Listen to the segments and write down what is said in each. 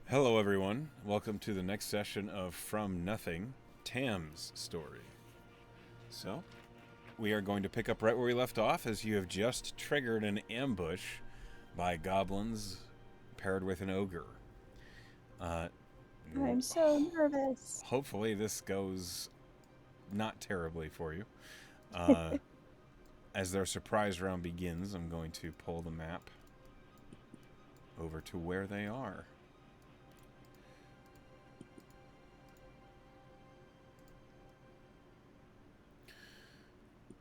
Hello, everyone. Welcome to the next session of From Nothing, Tam's story. So, we are going to pick up right where we left off, as you have just triggered an ambush by goblins paired with an ogre. Uh, I'm so nervous. Hopefully, this goes not terribly for you. Uh, as their surprise round begins, I'm going to pull the map over to where they are.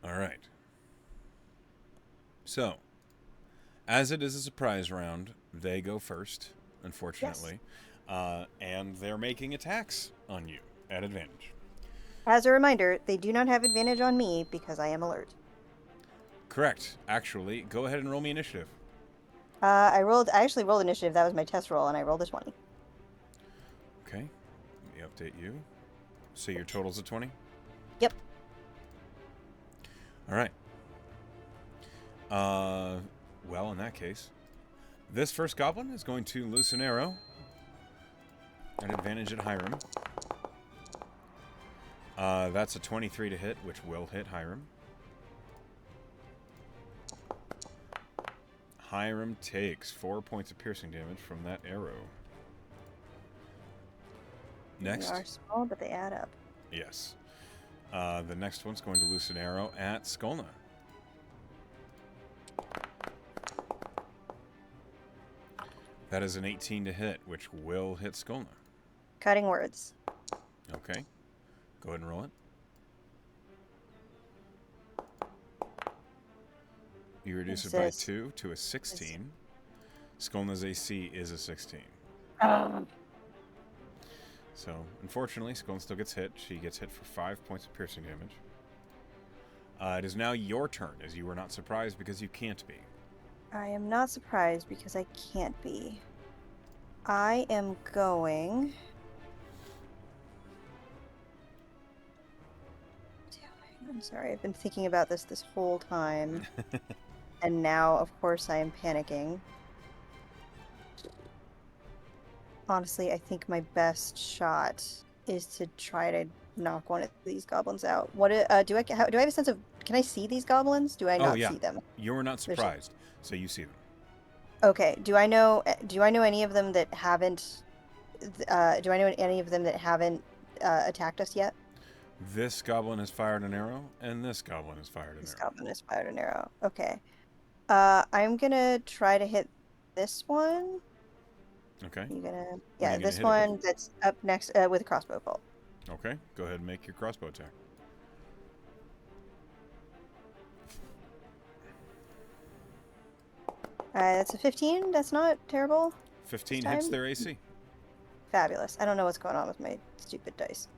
All right. So, as it is a surprise round, they go first, Yes. unfortunately, and they're making attacks on you at advantage. As a reminder, they do not have advantage on me because I am alert. Correct. Actually, go ahead and roll me initiative. I actually rolled initiative. That was my test roll, and I rolled a 20. Okay, let me update you. So your total's a 20? Yep. All right. Uh, well, in that case, this first goblin is going to loose an arrow at advantage at Hiram. That's a 23 to hit, which will hit Hiram. Hiram takes 4 points of piercing damage from that arrow. They Next. are small, but they add up. Yes. The next one's going to loose an arrow at Skolna. That is an 18 to hit, which will hit Skolna. Cutting words. Okay. Go ahead and roll it. You reduce Is it by this? 2 to a 16. Skolna's AC is a 16. Um, So, unfortunately, Skolna still gets hit. She gets hit for 5 points of piercing damage. It is now your turn, as you were not surprised because you can't be. I am not surprised because I can't be. I am going. Damn, I'm sorry. I've been thinking about this whole time, and now, of course, I am panicking. Honestly, I think my best shot is to try to knock one of these goblins out. What do I do I have a sense of, can I see these goblins? Do I Oh, not yeah. see them? You were not There's surprised, so you see them. okay. Do I know any of them that haven't do I know any of them that haven't attacked us yet? This goblin has fired an arrow, and this goblin has fired an This arrow. goblin has fired an arrow. Okay. I'm gonna try to hit this one. Okay. You gonna What are yeah, you going to this hit it with? one that's up next with a crossbow bolt. Okay. Go ahead and make your crossbow attack. That's a 15. That's not terrible this 15 hits time. their AC. Fabulous. I don't know what's going on with my stupid dice.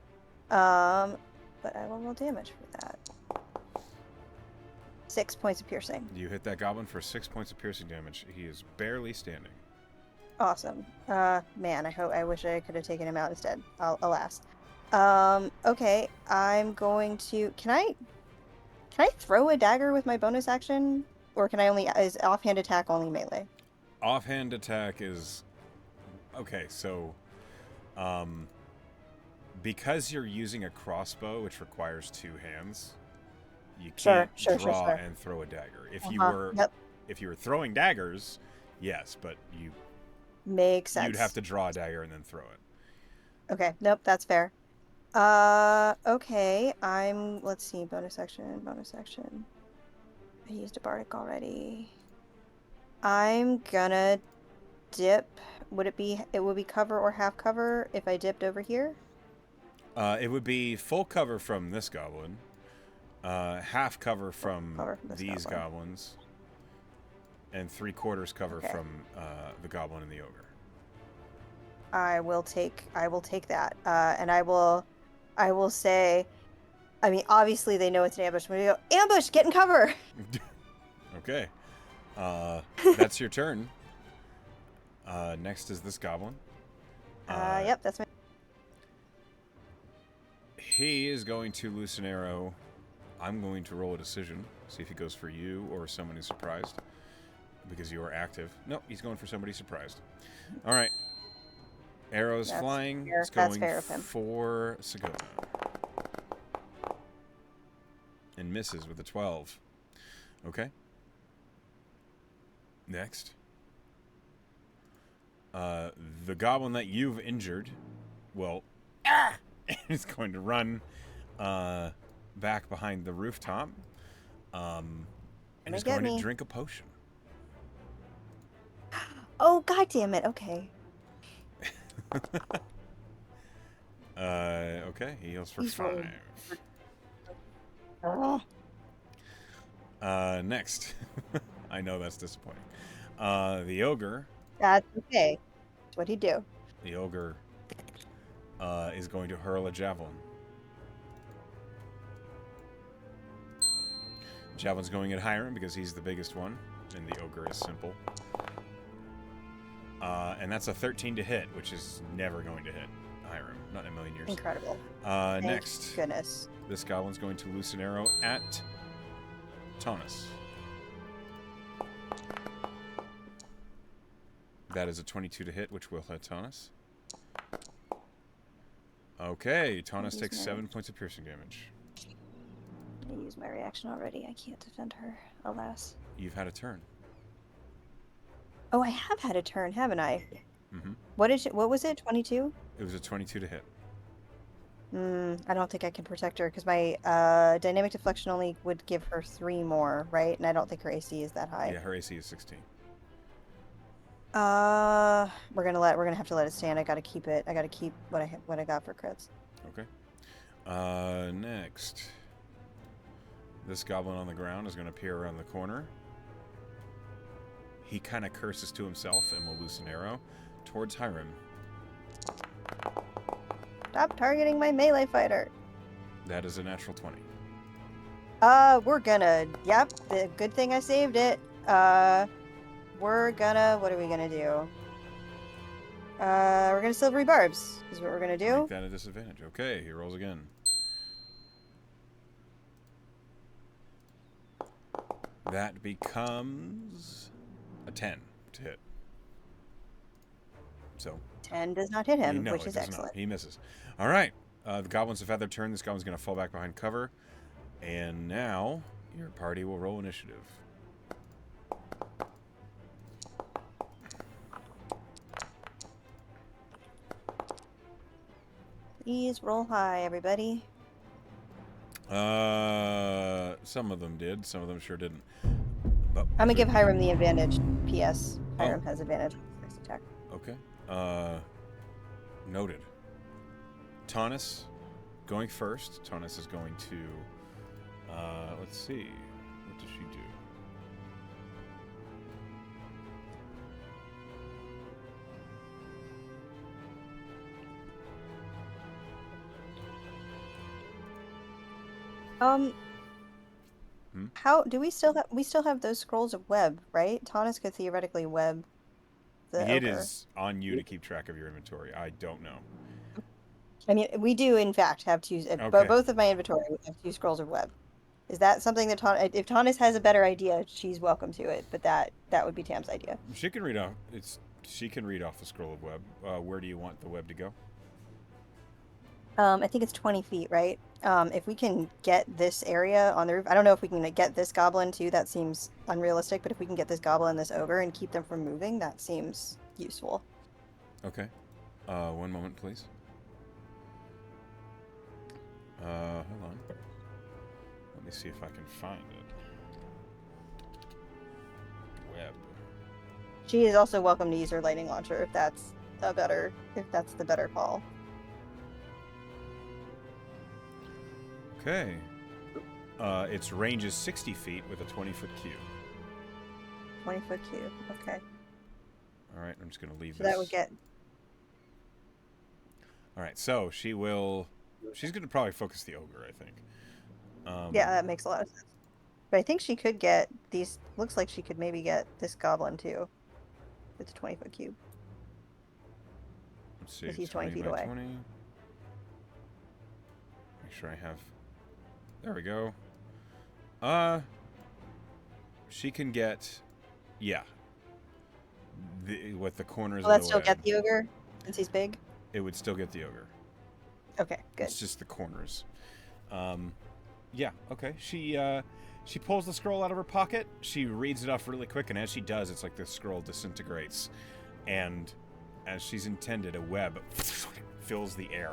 Um, but I will roll damage for that. 6 points of piercing. You hit that goblin for 6 points of piercing damage. He is barely standing. Awesome. Man, I wish I could have taken him out instead. Alas. Okay. I'm going to. Can I throw a dagger with my bonus action, or can I only is offhand attack only melee? Offhand attack is. Okay, so. Um, because you're using a crossbow, which requires two hands, you Sure, can't sure, sure, draw sure. and throw a dagger. Uh-huh. Yep. If you were throwing daggers, yes, but Makes you'd have sense. to draw a dagger and then throw it. Okay. Nope. That's fair. Okay. Let's see, bonus action, bonus action. I used a bardic already. I'm gonna dip. It would be cover or half cover if I dipped over here? It would be full cover from this goblin, half cover Full from cover from this these goblin. goblins, and 3/4 cover Okay. from the goblin and the ogre. I will take that. And I will say, I mean, obviously they know it's an ambush. I'm gonna go, ambush, get in cover. Okay, that's your turn. Next is this goblin. Yep, that's my. He is going to loose an arrow. I'm going to roll a decision, see if he goes for you or someone who's surprised, because you are active. No, he's going for somebody surprised. All right. Arrows flying. Fair. It's That's going fair of him. for Segona. And misses with a 12. Okay. Next. The goblin that you've injured will is going to run back behind the rooftop and is going to drink a potion. Oh, god damn it. Okay. Okay, he heals for 5. Oh. Next. I know that's disappointing. The ogre. That's okay. That's what he'd do. The ogre is going to hurl a javelin. Javelin's going at Hiram because he's the biggest one, and the ogre is simple. And that's a 13 to hit, which is never going to hit Hiram. Not in a million years. Incredible. Next. Goodness. This goblin's going to loose an arrow at Taunus. That is a 22 to hit, which will hit Taunus. Okay, Taunus takes 7 points of piercing damage. I used my reaction already. I can't defend her, alas. You've had a turn. Oh, I have had a turn, haven't I? Mm-hmm. What was it? 22? It was a 22 to hit. I don't think I can protect her because my dynamic deflection only would give her 3 more, right? And I don't think her AC is that high. Yeah, her AC is 16. We're gonna have to let it stand. I gotta keep it. I gotta keep what I got for crits. Okay. Next. This goblin on the ground is going to appear around the corner. He kind of curses to himself and will loose an arrow towards Hiram. Stop targeting my melee fighter. That is a natural 20. We're gonna. Yep. The good thing I saved it. We're gonna. What are we gonna do? We're gonna silvery barbs. Is what we're gonna do. Make that a disadvantage. Okay, he rolls again. That becomes a 10 to hit. So 10 does not hit him, which is excellent. Not. He misses. All right. The goblins have had their turn. This goblin's going to fall back behind cover. And now your party will roll initiative. Please roll high, everybody. Some of them did. Some of them sure didn't. But I'm gonna give Hiram the advantage. P.S. Hiram has advantage on his next attack. Okay. Noted. Taunus going first. Taunus is going to. Let's see. What does she do? How do we still have those scrolls of web, right? Taunus could theoretically web the It ogre. is on you to keep track of your inventory. I don't know. I mean, we do in fact have 2. Okay. Both of my inventory have 2 scrolls of web. Is that something that if Taunus has a better idea, she's welcome to it. But that would be Tam's idea. She can read off. She can read off the scroll of web. Where do you want the web to go? I think it's 20 feet, right? If we can get this area on the roof, I don't know if we can get this goblin too. That seems unrealistic. But if we can get this goblin, this ogre, and keep them from moving, that seems useful. Okay. One moment, please. Hold on. Let me see if I can find it. Web. She is also welcome to use her lightning launcher if that's the better call. Okay. Its range is 60 feet with a 20-foot cube. 20-foot cube. Okay. All right, I'm just going to leave So this. that would get. All right, so she's going to probably focus the ogre, I think. Yeah, that makes a lot of sense. But I think she could get these. Looks like she could maybe get this goblin too. With the 20-foot cube. Let's see. Because he's 20 feet away. 20. Make sure I have. There we go. She can get. Yeah. With the corners. Will that still get the ogre? Since he's big? It would still get the ogre. Okay, good. It's just the corners. Yeah, okay. She pulls the scroll out of her pocket. She reads it off really quick, and as she does, it's like the scroll disintegrates. And as she's intended, a web fills the air.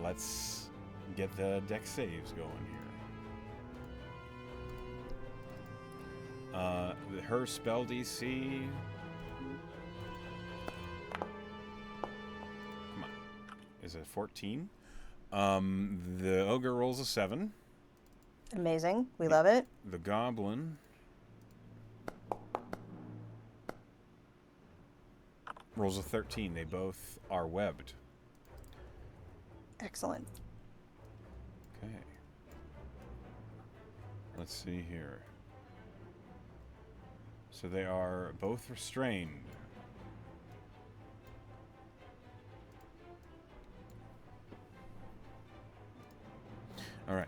Let's get the dex saves going here. Her spell DC... Come on. Is it 14? The ogre rolls a 7. Amazing. We love it. The goblin rolls a 13. They both are webbed. Excellent. Okay. Let's see here. So they are both restrained. All right.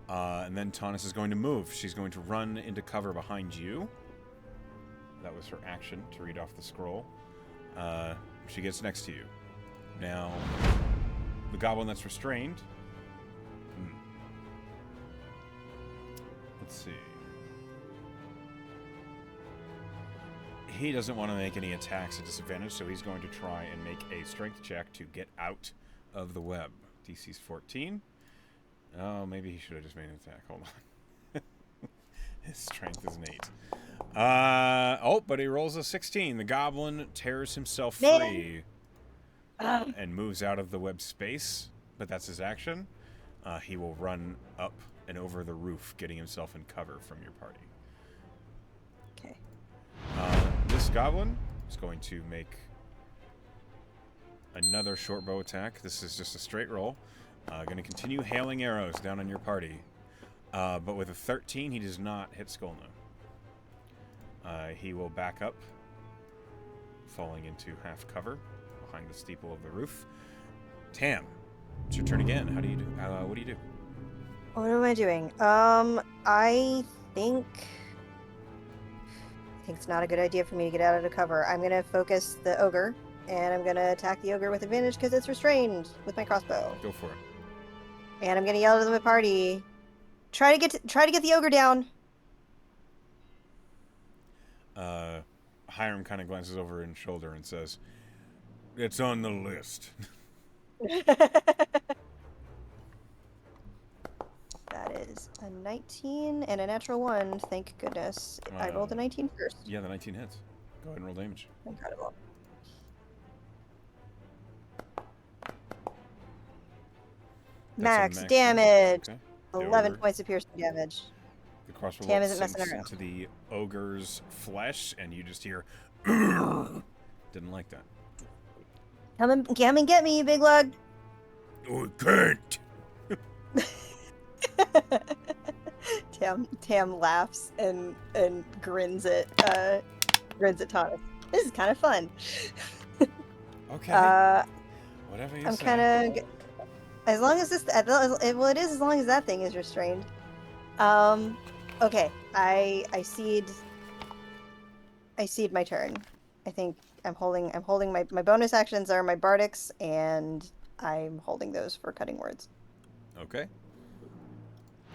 And then Tanis is going to move. She's going to run into cover behind you. That was her action to read off the scroll. She gets next to you. Now, the goblin that's restrained. Let's see. He doesn't want to make any attacks at disadvantage, so he's going to try and make a strength check to get out of the web. DC's 14. Oh, maybe he should have just made an attack. Hold on. His strength is an 8. But he rolls a 16. The goblin tears himself free and moves out of the web space, but that's his action. He will run up and over the roof, getting himself in cover from your party. Okay. This goblin is going to make another short bow attack. This is just a straight roll. Going to continue hailing arrows down on your party. But with a 13, he does not hit Skolna. He will back up, falling into half cover behind the steeple of the roof. Tam, it's your turn again. How do you do? What do you do? What am I doing? I think it's not a good idea for me to get out of the cover. I'm gonna focus the ogre, and I'm gonna attack the ogre with advantage because it's restrained with my crossbow. Go for it. And I'm gonna yell to my party, try to get the ogre down. Hiram kind of glances over his shoulder and says, "It's on the list." That is a 19 and a natural 1. Thank goodness. I rolled a 19 first. Yeah, the 19 hits. Go ahead and roll damage. Incredible. Max damage. Okay. 11 points of piercing damage. The crossbow Tam isn't messing around. Into the ogre's flesh, and you just hear, didn't like that. Come and get me, you big lug. I can't. Tam laughs and grins at Thomas. This is kind of fun. Okay. Whatever you say. I'm kind of, as long as well, it is as long as that thing is restrained. Okay. I cede my turn. I think I'm holding my bonus actions are my bardics, and I'm holding those for cutting words. Okay.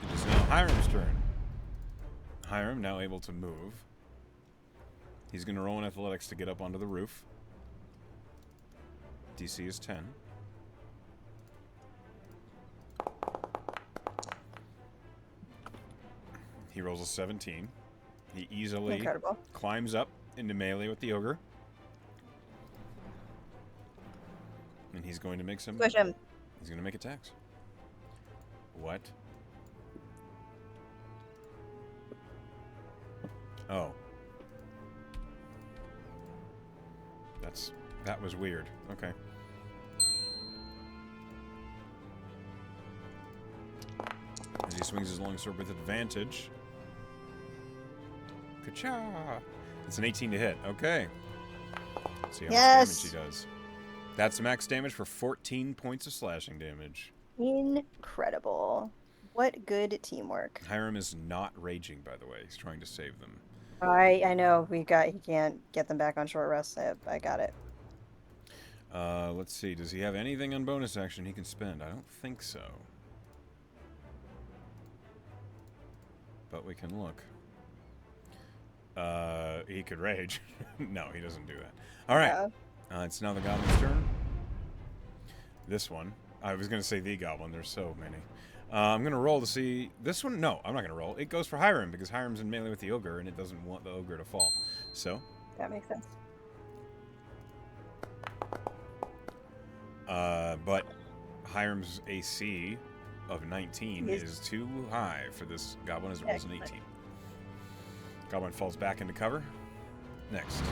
It is now Hiram's turn. Hiram, now able to move. He's going to roll in athletics to get up onto the roof. DC is 10. He rolls a 17. He easily climbs up into melee with the ogre. And he's going to make some... Push him. He's going to make attacks. What? Oh. That was weird. Okay. As he swings his longsword with advantage. Ka-cha! It's an 18 to hit. Okay. Let's see how much damage he does. That's max damage for 14 points of slashing damage. Incredible. What good teamwork. Hiram is not raging, by the way. He's trying to save them. I know he can't get them back on short rest. I got it. Let's see. Does he have anything on bonus action he can spend? I don't think so. But we can look. He could rage. No, he doesn't do that. All right. It's now the goblin's turn. This one. I was going to say the goblin. There's so many. I'm going to roll to see... This one? No, I'm not going to roll. It goes for Hiram, because Hiram's in melee with the ogre, and it doesn't want the ogre to fall. So... That makes sense. But Hiram's AC of 19 is too high for this goblin, as it rolls an 18. Goblin falls back into cover. Next.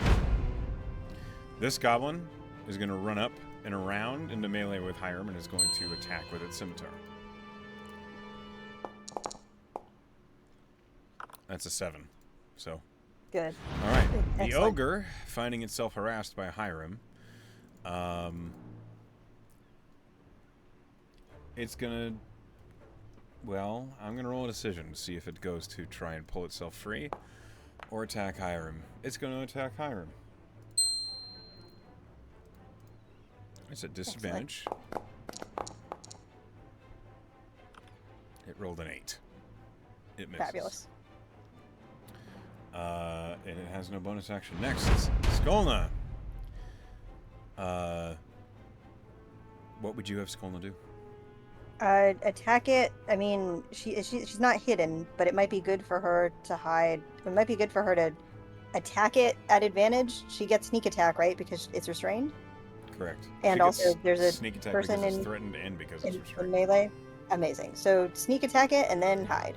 This goblin is going to run up and around into melee with Hiram and is going to attack with its scimitar. That's a 7. So. Good. All right. Excellent. The ogre, finding itself harassed by Hiram, it's going to... Well, I'm going to roll a decision to see if it goes to try and pull itself free or attack Hiram. It's going to attack Hiram. It's at disadvantage. It rolled an 8. It misses. Fabulous. And it has no bonus action. Next, Skolna. What would you have Skolna do? Attack it. I mean, she's not hidden, but it might be good for her to hide. It might be good for her to attack it at advantage. She gets sneak attack, right? Because it's restrained. Correct. And she also, there's a sneak attack person because in it's threatened and because it's in restrained. melee. Amazing. So sneak attack it and then hide.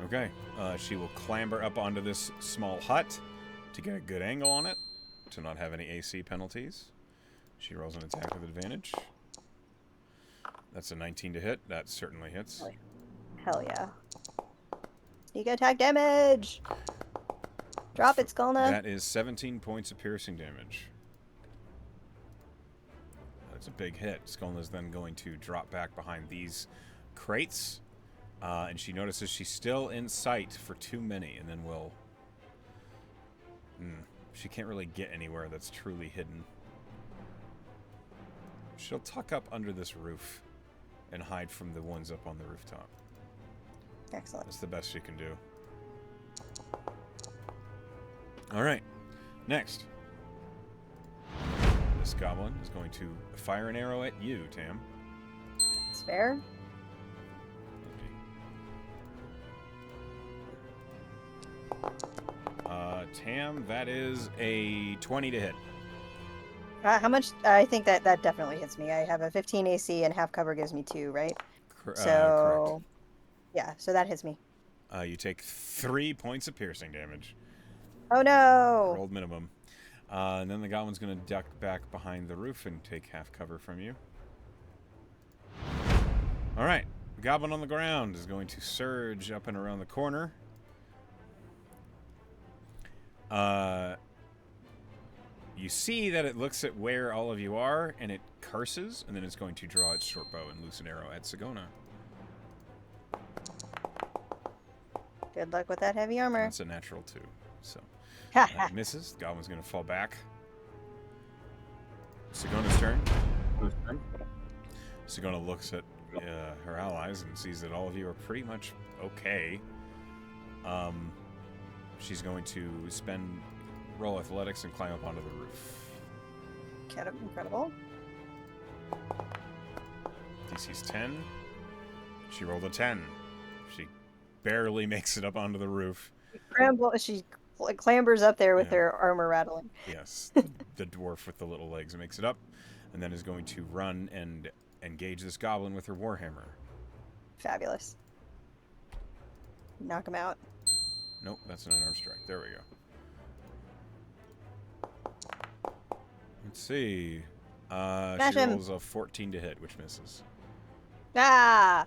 Okay. She will clamber up onto this small hut to get a good angle on it, to not have any AC penalties. She rolls an attack with advantage. That's a 19 to hit. That certainly hits. Hell yeah. Sneak attack damage! Drop it, Skolna. That is 17 points of piercing damage. That's a big hit. Skolna's then going to drop back behind these crates. And she notices she's still in sight for too many, and then will... She can't really get anywhere that's truly hidden. She'll tuck up under this roof and hide from the ones up on the rooftop. Excellent. That's the best she can do. Alright. Next. This goblin is going to fire an arrow at you, Tam. It's fair. Tam, that is a 20 to hit. How much? I think that definitely hits me. I have a 15 AC and half cover gives me 2, right? So, correct. Yeah, so that hits me. You take 3 points of piercing damage. Oh no! Rolled minimum. And then the goblin's going to duck back behind the roof and take half cover from you. Alright. The goblin on the ground is going to surge up and around the corner. You see that it looks at where all of you are, and it curses, and then it's going to draw its short bow and loose an arrow at Sagona. Good luck with that heavy armor. That's a natural 2. So, it misses. The goblin's going to fall back. Sagona's turn. Sagona looks at her allies and sees that all of you are pretty much okay. She's going to roll athletics and climb up onto the roof. Incredible. DC's 10. She rolled a 10. She barely makes it up onto the roof. She clambers up there with her armor rattling. Yes, the dwarf with the little legs makes it up, and then is going to run and engage this goblin with her warhammer. Fabulous. Knock him out. Nope, that's an unarmed strike. There we go. Let's see. She rolls a 14 to hit, which misses. Ah!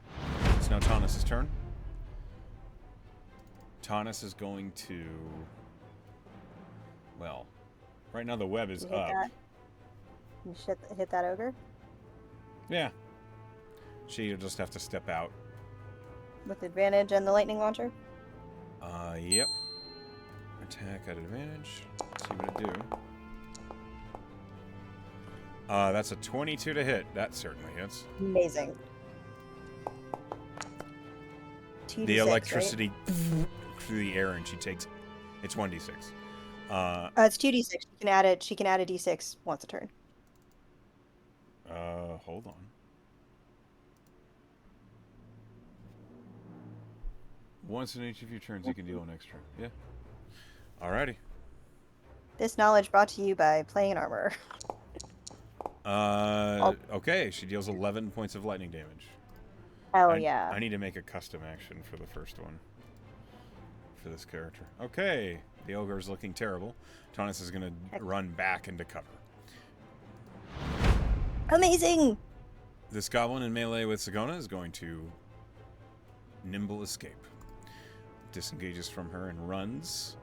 It's now Taunus' turn. Taunus is going to... Well, right now the web is up. That? You hit that ogre? Yeah. She'll just have to step out. With advantage and the lightning launcher? Yep. Attack at advantage. Let's see what it do. That's a 22 to hit. That certainly hits. Amazing. 2d6, The electricity right? through the air, and she takes. It's 1d6. It's 2d6. She can add it. She can add a d6 once a turn. Hold on. Once in each of your turns, you can deal an extra. Yeah. Alrighty. This knowledge brought to you by playing armor. Okay, she deals 11 points of lightning damage. Hell yeah. I need to make a custom action for the first one. For this character. Okay, the ogre is looking terrible. Taunus is going to run back into cover. Amazing! This goblin in melee with Sigona is going to nimble escape. Disengages from her and runs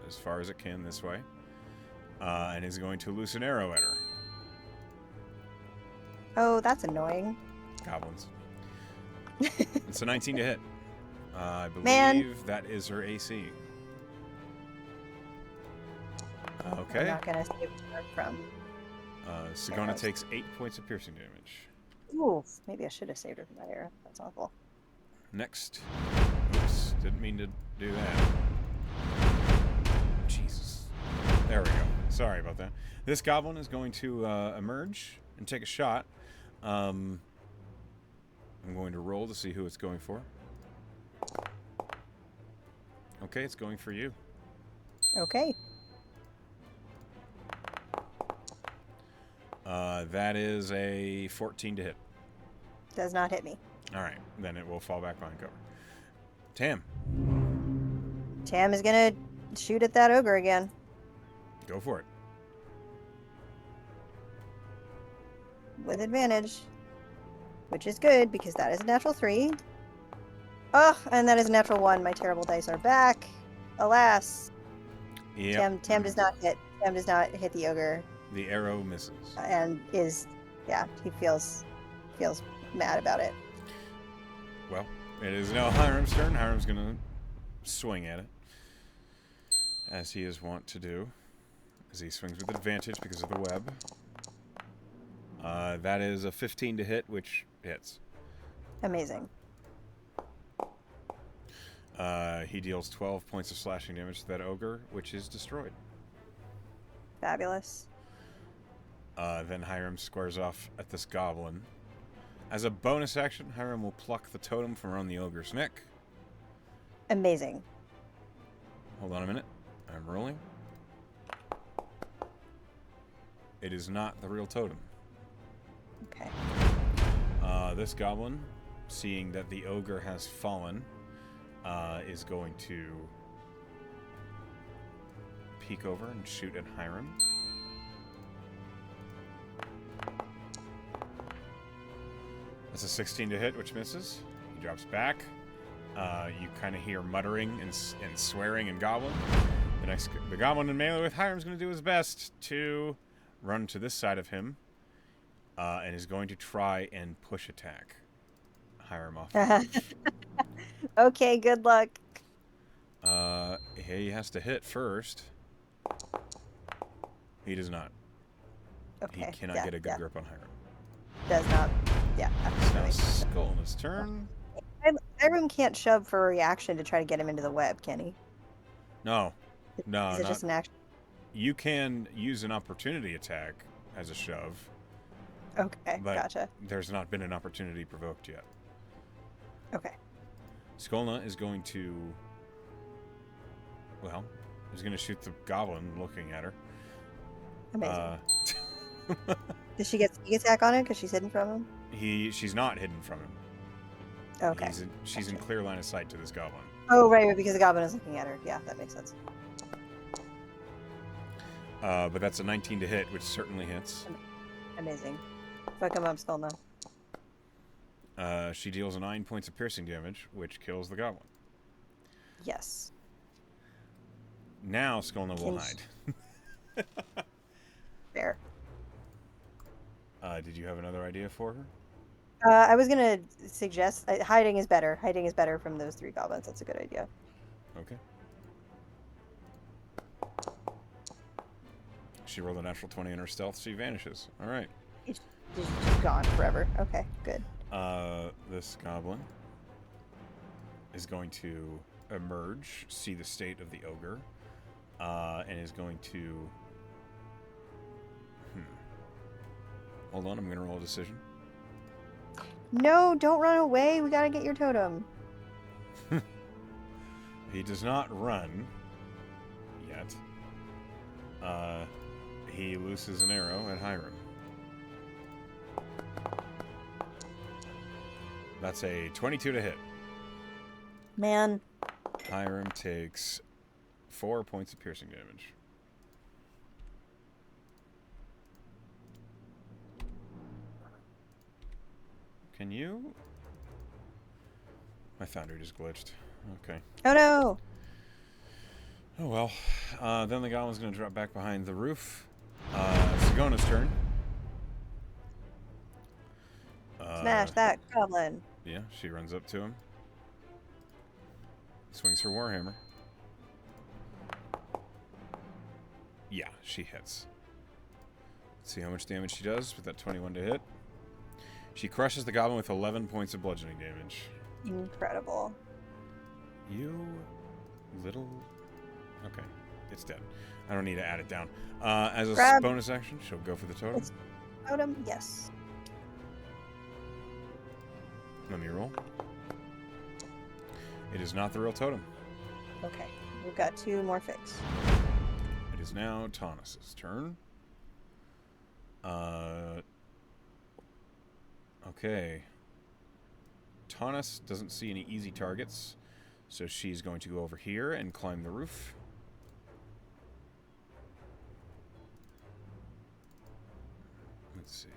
as far as it can this way. And is going to loose an arrow at her. Oh, that's annoying. Goblins. It's a 19 to hit. I believe Man. that is her AC. I'm Okay. not gonna save her from. Sigona takes 8 points of piercing damage. Ooh, maybe I should have saved her from that arrow. That's awful. Next. Oops, didn't mean to do that. Jesus. There we go. Sorry about that. This goblin is going to emerge and take a shot. I'm going to roll to see who it's going for. Okay, it's going for you. Okay. That is a 14 to hit. Does not hit me. All right, then it will fall back behind cover. Tam, Tam is gonna shoot at that ogre again. go for it. With advantage. Which is good, because that is a natural 3. Oh, and that is a natural 1. My terrible dice are back. Alas. Yep. Tam does not hit. Tam does not hit the ogre. The arrow misses. And is, yeah, he feels mad about it. Well, it is now Hiram's turn. Hiram's going to swing at it, as he is wont to do, as he swings with advantage because of the web. That is a 15 to hit, which hits. Amazing. He deals 12 points of slashing damage to that ogre, which is destroyed. Fabulous. Then Hiram squares off at this goblin. As a bonus action, Hiram will pluck the totem from around the ogre's neck. Amazing. Hold on a minute. I'm rolling. It is not the real totem. Okay. This goblin, seeing that the ogre has fallen, is going to peek over and shoot at Hiram. That's a 16 to hit, which misses. He drops back. You kind of hear muttering and swearing in goblin. The goblin in melee with Hiram's going to do his best to run to this side of him, and is going to try and push attack Hiram off. Okay, good luck. He has to hit first. He does not. Okay. He cannot get a good grip on Hiram. Does not. Yeah, It's now absolutely. Skull in his turn. Hiram can't shove for a reaction to try to get him into the web, can he? No, Is it just an action? You can use an opportunity attack as a shove, Okay, but gotcha. there's not been an opportunity provoked yet. Okay. Skolna is going to... Well, he's going to shoot the goblin looking at her. Amazing. Does she get sneak attack on it because she's hidden from him? She's not hidden from him. Okay. She's in clear line of sight to this goblin. Oh, right, because the goblin is looking at her. Yeah, that makes sense. But that's a 19 to hit, which certainly hits. Amazing. Fuck him up, Skolna. She deals 9 points of piercing damage, which kills the goblin. Yes. Now Skolna will hide. Fair. Did you have another idea for her? I was gonna suggest hiding is better. Hiding is better from those 3 goblins. That's a good idea. Okay. She rolled a natural 20 in her stealth. She vanishes. All right. It's just gone forever. Okay, good. This goblin is going to emerge, see the state of the ogre, and is going to. Hold on, I'm going to roll a decision. No, don't run away. We gotta get your totem. He does not run yet. He looses an arrow at Hiram. That's a 22 to hit. Man. Hiram takes 4 points of piercing damage. Can you? My foundry just glitched. Okay. Oh no. Oh well. Then the goblin's going to drop back behind the roof. Sigona's turn. Smash that goblin. Yeah, she runs up to him. Swings her warhammer. Yeah, she hits. Let's see how much damage she does with that 21 to hit. She crushes the goblin with 11 points of bludgeoning damage. Incredible. You little... Okay, it's dead. I don't need to add it down. As a bonus action, she'll go for the totem. Totem, yes. Let me roll. It is not the real totem. Okay, we've got 2 more fix. It is now Taunus's turn. Okay. Taunus doesn't see any easy targets, so she's going to go over here and climb the roof. Let's see.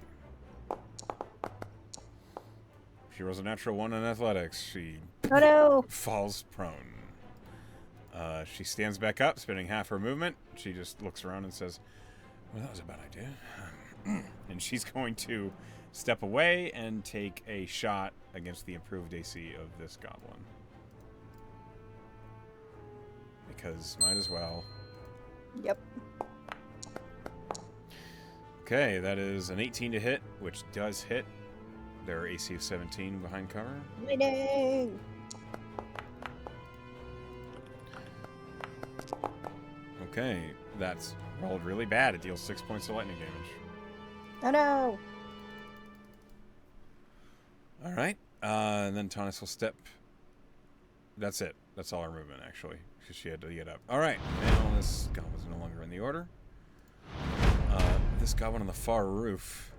She rolls a natural 1 in athletics. She falls prone. She stands back up, spending half her movement. She just looks around and says, well, that was a bad idea. And she's going to step away and take a shot against the improved AC of this goblin. Because might as well. Yep. Okay, that is an 18 to hit, which does hit. Their AC of 17 behind cover. Winning! Okay, that's rolled really bad. It deals 6 points of lightning damage. Oh no! Alright, and then Taunus will step. That's it. That's all her movement, actually, because she had to get up. Alright, now this goblin's no longer in the order. This goblin on the far roof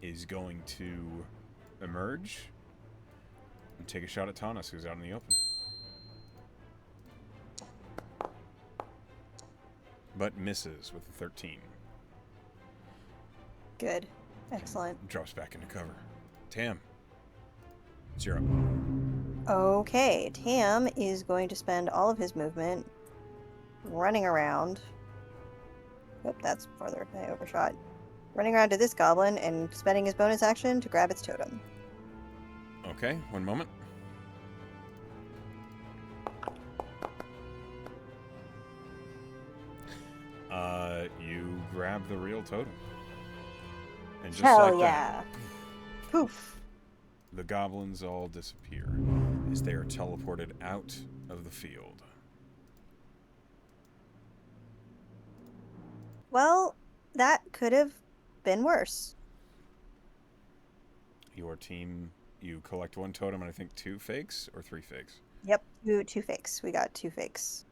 is going to emerge and take a shot at Taunus, who's out in the open. But misses with a 13. Good. Excellent. Drops back into cover. Tam, it's your up. Okay, Tam is going to spend all of his movement running around. Oop, that's farther. I overshot. Running around to this goblin and spending his bonus action to grab its totem. Okay, one moment. You grab the real totem. And just Hell like yeah. that, Poof. the goblins all disappear as they are teleported out of the field. Well, that could have been worse. Your team, you collect 1 totem and I think 2 fakes or 3 fakes? Yep, two fakes. We got 2 fakes.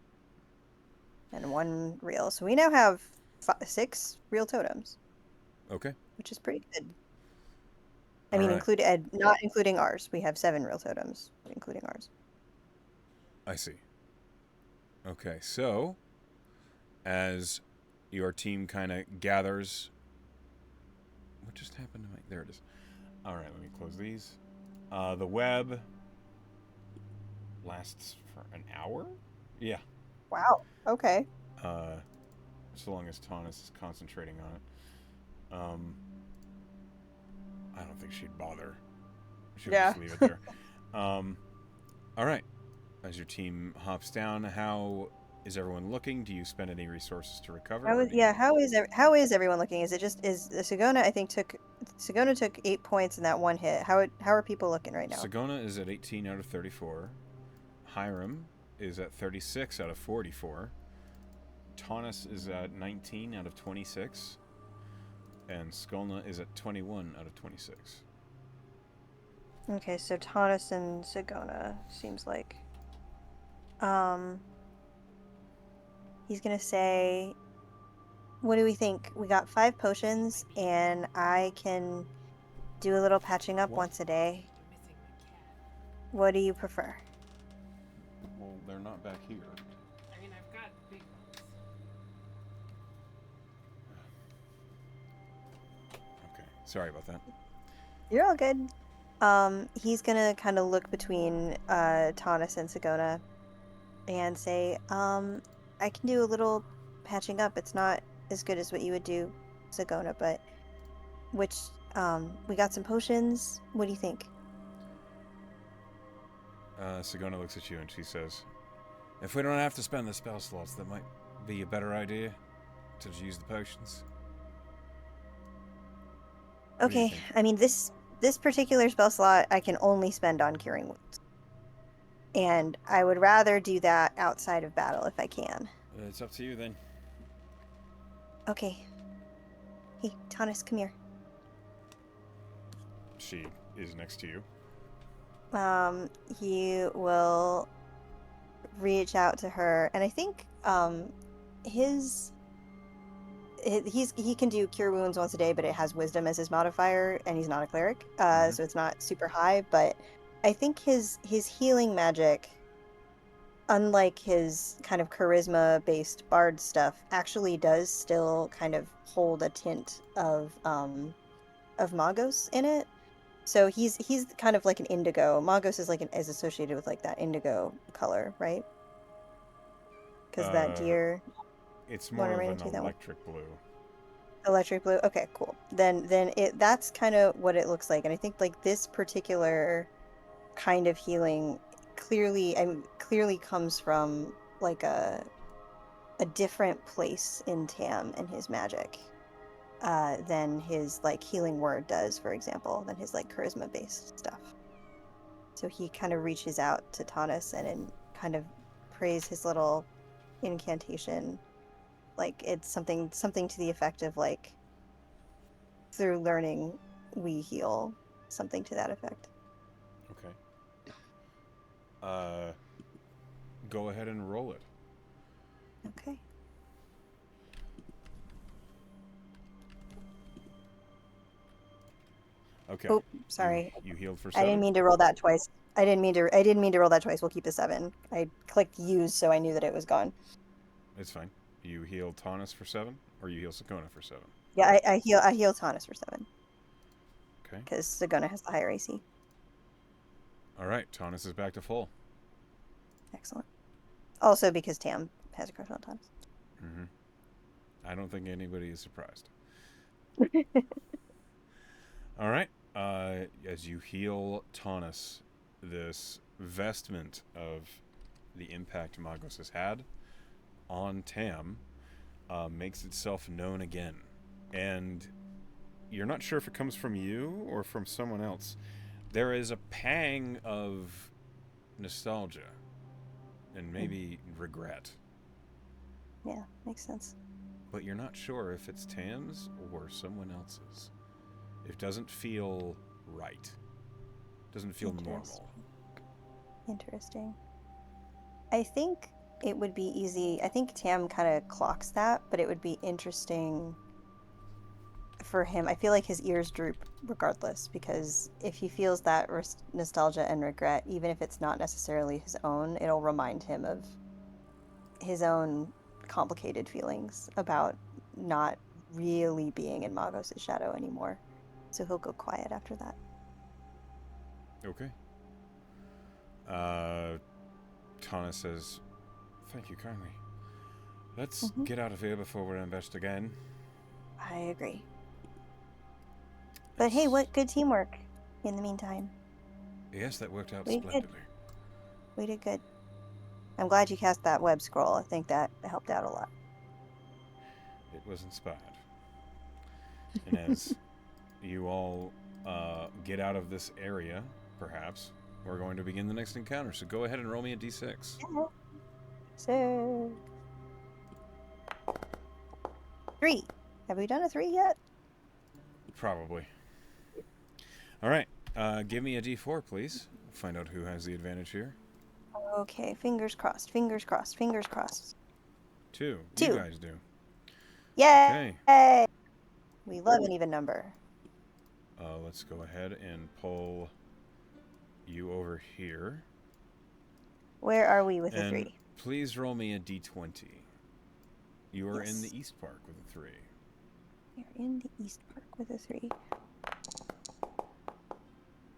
And 1 real. So we now have 6 real totems. Okay. Which is pretty good. I mean, not including ours. We have 7 real totems, including ours. I see. Okay, so as your team kind of gathers... What just happened to my... There it is. All right, let me close these. The web lasts for an hour? Yeah. Wow. Okay. So long as Taunus is concentrating on it. Um, I don't think she'd bother. She would Yeah. just leave it there. All right. As your team hops down, how is everyone looking? Do you spend any resources to recover? How Or is do you... yeah? How is everyone looking? Is it just is Sagona? I think Sagona took 8 points in that one hit. How are people looking right now? Sagona is at 18 out of 34. Hiram is at 36 out of 44. Taunus is at 19 out of 26. And Skolna is at 21 out of 26. Okay, so Taunus and Sagona seems like um he's gonna say, what do we think? We got 5 potions, and I can do a little patching up What? once a day. What do you prefer? Well, they're not back here. I mean, I've got big ones. Okay. Sorry about that. You're all good. He's gonna kind of look between Taunus and Sagona and say, I can do a little patching up. It's not as good as what you would do, Sagona, but which we got some potions. What do you think? Sagona looks at you and she says, if we don't have to spend the spell slots, that might be a better idea to just use the potions. What do you Okay, think? I mean this particular spell slot I can only spend on curing wounds. And I would rather do that outside of battle if I can. It's up to you then. Okay. Hey, Taunus, come here. She is next to you. He will reach out to her, and I think his he can do cure wounds once a day, but it has wisdom as his modifier, and he's not a cleric, so it's not super high. But I think his healing magic, unlike his kind of charisma based bard stuff, actually does still kind of hold a tint of Magos in it. So he's kind of like an indigo. Magos is is associated with like that indigo color, right? Because that Uh, deer it's one more I of ran an into, that one. electric blue. Electric blue. Okay, cool. Then that's kind of what it looks like. And I think like this particular kind of healing clearly comes from like a different place in Tam and his magic than his like healing word does, for example, than his like charisma based stuff. So he kind of reaches out to Taunus and kind of prays his little incantation. Like it's something to the effect of like, through learning we heal, something to that effect. Okay. Uh, go ahead and roll it. Okay. Okay. Oh, You sorry. you healed for I didn't 7? mean to roll that twice. I didn't mean to roll that twice. We'll keep the 7. I clicked use, so I knew that it was gone. It's fine. You heal Taunus for 7, or you heal Sakona for 7? Yeah, I heal Taunus for 7 Okay. because Sagona has the higher AC. All right. Taunus is back to full. Excellent. Also because Tam has a crush on Taunus. Mm-hmm. I don't think anybody is surprised. All right. As you heal Taunus, this vestment of the impact Magos has had on Tam makes itself known again. And you're not sure if it comes from you or from someone else. There is a pang of nostalgia and maybe regret. Yeah, makes sense. But you're not sure if it's Tam's or someone else's. It doesn't feel right. It doesn't feel normal. Interesting. I think it would be easy. I think Tam kind of clocks that, but it would be interesting for him. I feel like his ears droop regardless, because if he feels that nostalgia and regret, even if it's not necessarily his own, it'll remind him of his own complicated feelings about not really being in Magos' shadow anymore. So he'll go quiet after that. Okay. Tana says, thank you kindly. Let's Mhm. get out of here before we're ambushed again. I agree. But hey, what good teamwork in the meantime. Yes, that worked out We did good. splendidly. We did good. I'm glad you cast that web scroll. I think that helped out a lot. It was inspired. And as you all get out of this area, perhaps, we're going to begin the next encounter. So go ahead and roll me a d6. Yeah. So 3. Have we done a 3 yet? Probably. All right. Give me a d4, please. Find out who has the advantage here. Okay, fingers crossed, fingers crossed, fingers crossed. 2. 2. You guys do. Yay! Okay. We love an even number. Let's go ahead and pull you over here. Where are we with a And 3? please roll me a d20. You are in Yes. the East Park with a 3. We're in the East Park with a 3.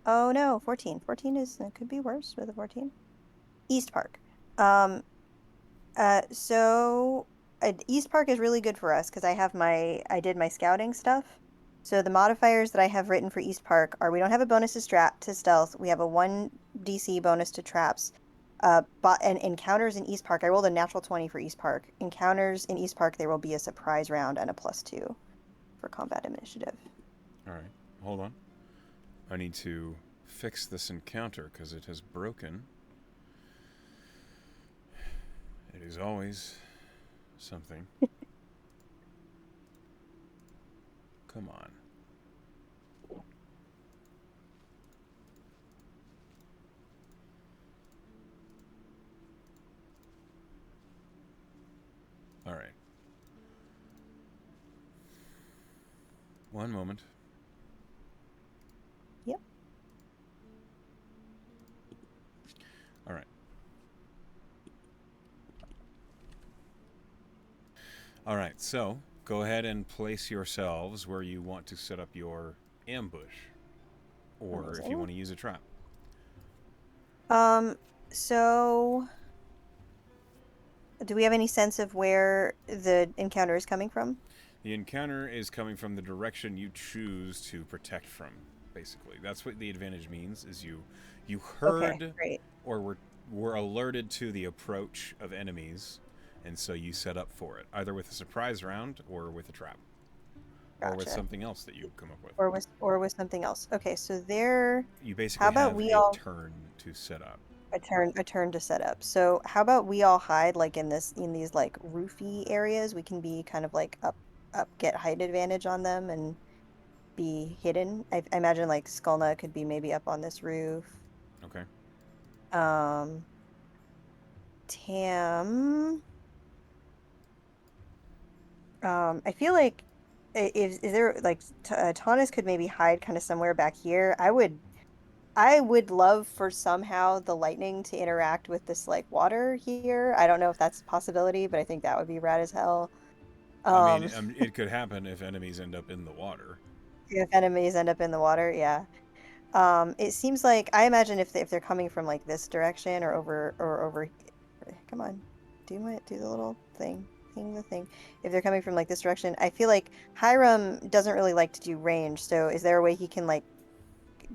Oh no, 14. 14 could be worse with a 14. East Park. So East Park is really good for us because I did my scouting stuff. So the modifiers that I have written for East Park are we don't have a bonus to stealth. We have a 1 DC bonus to traps. And encounters in East Park, I rolled a natural 20 for East Park. Encounters in East Park, there will be a surprise round and a +2 for combat initiative. All right. Hold on. I need to fix this encounter because it has broken. It is always something. Come on. All right. One moment. Yep. All right. All right. So go ahead and place yourselves where you want to set up your ambush, or if you Amazing. want to use a trap. So do we have any sense of where the encounter is coming from? The encounter is coming from the direction you choose to protect from. Basically, that's what the advantage means. Is you heard Okay, great. or were alerted to the approach of enemies, and so you set up for it, either with a surprise round or with a trap, or with Gotcha. something else that you come up with. Or with something else. Okay, so there. You basically How about have we a all turn to set up. a turn to set up. So how about we all hide like in these like roofy areas? We can be kind of like get height advantage on them and be hidden. I imagine like Skullna could be maybe up on this roof. Okay. Tam. I feel like is there like Taunus could maybe hide kind of somewhere back here. I would love for somehow the lightning to interact with this like water here. I don't know if that's a possibility, but I think that would be rad as hell. I mean, Um, it could happen if enemies end up in the water. if enemies end up in the water, yeah. It seems like I imagine if they're coming from like this direction or over, come on, do the little thing. If they're coming from like this direction, I feel like Hiram doesn't really like to do range. So is there a way he can like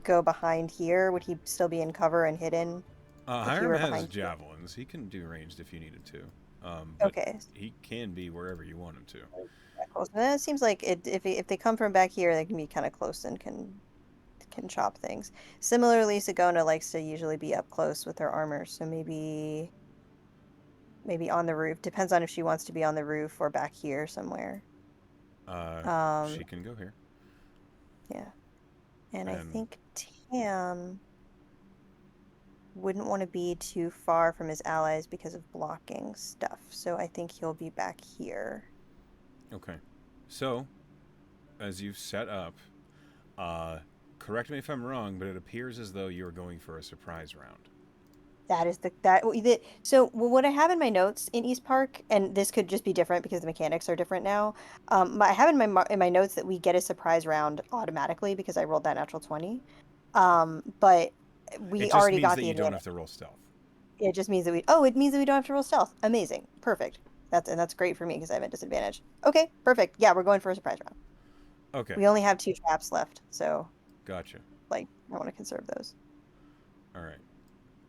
go behind here? Would he still be in cover and hidden if he Hiram were has behind here? javelins. He can do ranged if you needed to, but Okay, he can be wherever you want him to. yeah, cool. So then it seems like if they come from back here, they can be kind of close and can chop things. Similarly, Sagona likes to usually be up close with her armor, so maybe on the roof. Depends on if she wants to be on the roof or back here somewhere. She can go here. Yeah. And I And think Tam wouldn't want to be too far from his allies because of blocking stuff. So I think he'll be back here. okay, so as you've set up, correct me if I'm wrong, but it appears as though you're going for a surprise round. That is so what I have in my notes in East Park, and this could just be different because the mechanics are different now. I have in my notes that we get a surprise round automatically because I rolled that natural 20. But It we just already means got that the you don't advantage. have to roll stealth. It just means that it means that we don't have to roll stealth. Amazing. Perfect. That's great for me because I have a disadvantage. Okay, perfect. Yeah, we're going for a surprise round. Okay, We only have 2 traps left, so gotcha. like I want to conserve those. All right.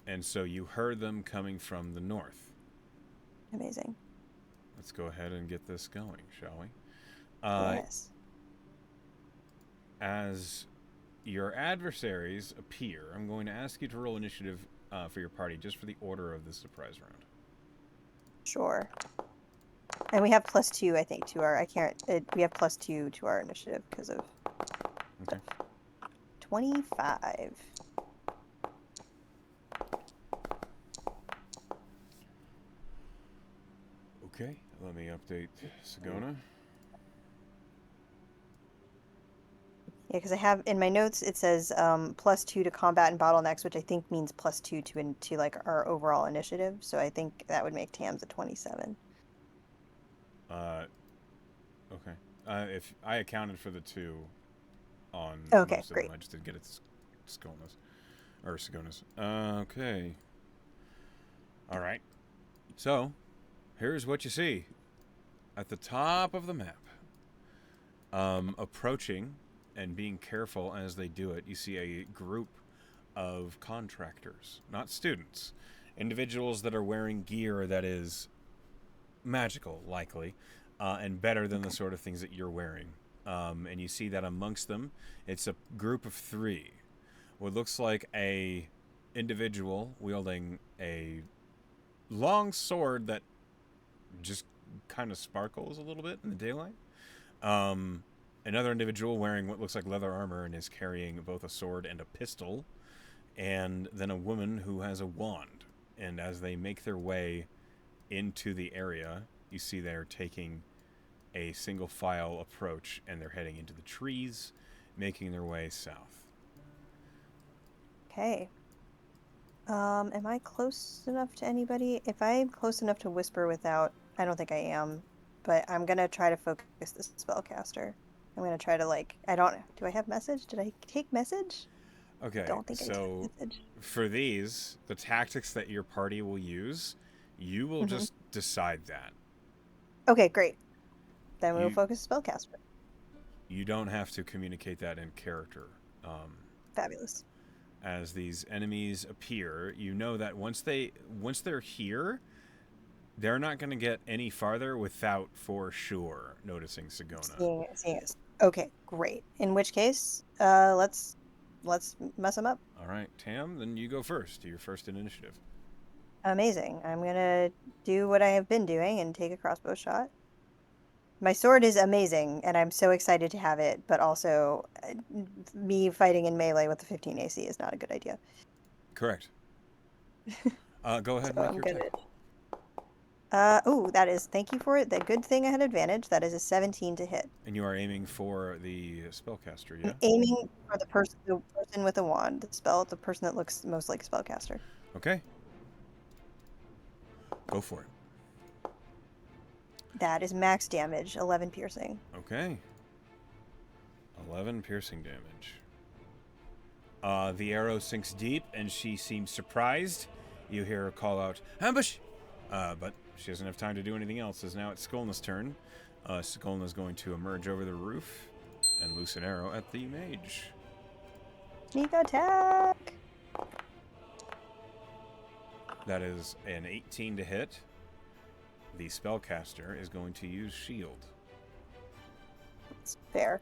And so you heard them coming from the north. Amazing. Let's go ahead and get this going, shall we? Uh, Yes. as your adversaries appear, I'm going to ask you to roll initiative for your party, just for the order of the surprise round. Sure. And we have +2, I think, to our. I can't. We have +2 to our initiative because of Okay. 25. Okay, let me update Sagona. Yeah, because I have in my notes it says +2 to combat and bottlenecks, which I think means +2 to like our overall initiative. So I think that would make Tams a 27. Okay. If I accounted for the 2 on Okay, most of great. them, I just didn't get it Skonas. Or Sagonas. Okay. All right. So, here's what you see. At the top of the map, approaching and being careful as they do it, you see a group of contractors, not students, individuals that are wearing gear that is magical, likely, and better than the sort of things that you're wearing. And you see that amongst them, it's a group of 3. What looks like a individual wielding a long sword that just kind of sparkles a little bit in the daylight. Another individual wearing what looks like leather armor and is carrying both a sword and a pistol. And then a woman who has a wand. And as they make their way into the area, you see they're taking a single file approach and they're heading into the trees, making their way south. Okay. Am I close enough to anybody? If I'm close enough to whisper without, I don't think I am, but I'm gonna try to focus the spellcaster. I'm gonna try to like, I don't, do I have message? Did I take message? Okay, Don't think I took so message. for these, the tactics that your party will use, you will just decide that. Okay, great. Then we'll You focus spellcaster. you don't have to communicate that in character. Fabulous. As these enemies appear, you know that once they're here, they're not going to get any farther without for sure noticing Sagona. Seeing us. Okay, great. In which case, let's mess them up. All right, Tam, then you go first. You're first in initiative. Amazing. I'm gonna do what I have been doing and take a crossbow shot. My sword is amazing, and I'm so excited to have it, but also me fighting in melee with the 15 AC is not a good idea. Correct. Go ahead and So make I'm your gonna. attack. Oh, that is. Thank you for it. The good thing I had advantage. That is a 17 to hit. And you are aiming for the spellcaster, yeah? I'm aiming for the person with the wand, the spell, the person that looks most like a spellcaster. Okay. Go for it. That is max damage, 11 piercing. Okay. 11 piercing damage. The arrow sinks deep, and she seems surprised. You hear her call out, "Ambush!" But she doesn't have time to do anything else, as now it's Skolna's turn. Skolna's going to emerge over the roof and loose an arrow at the mage. Sneak attack! That is an 18 to hit. The spellcaster is going to use shield. It's fair.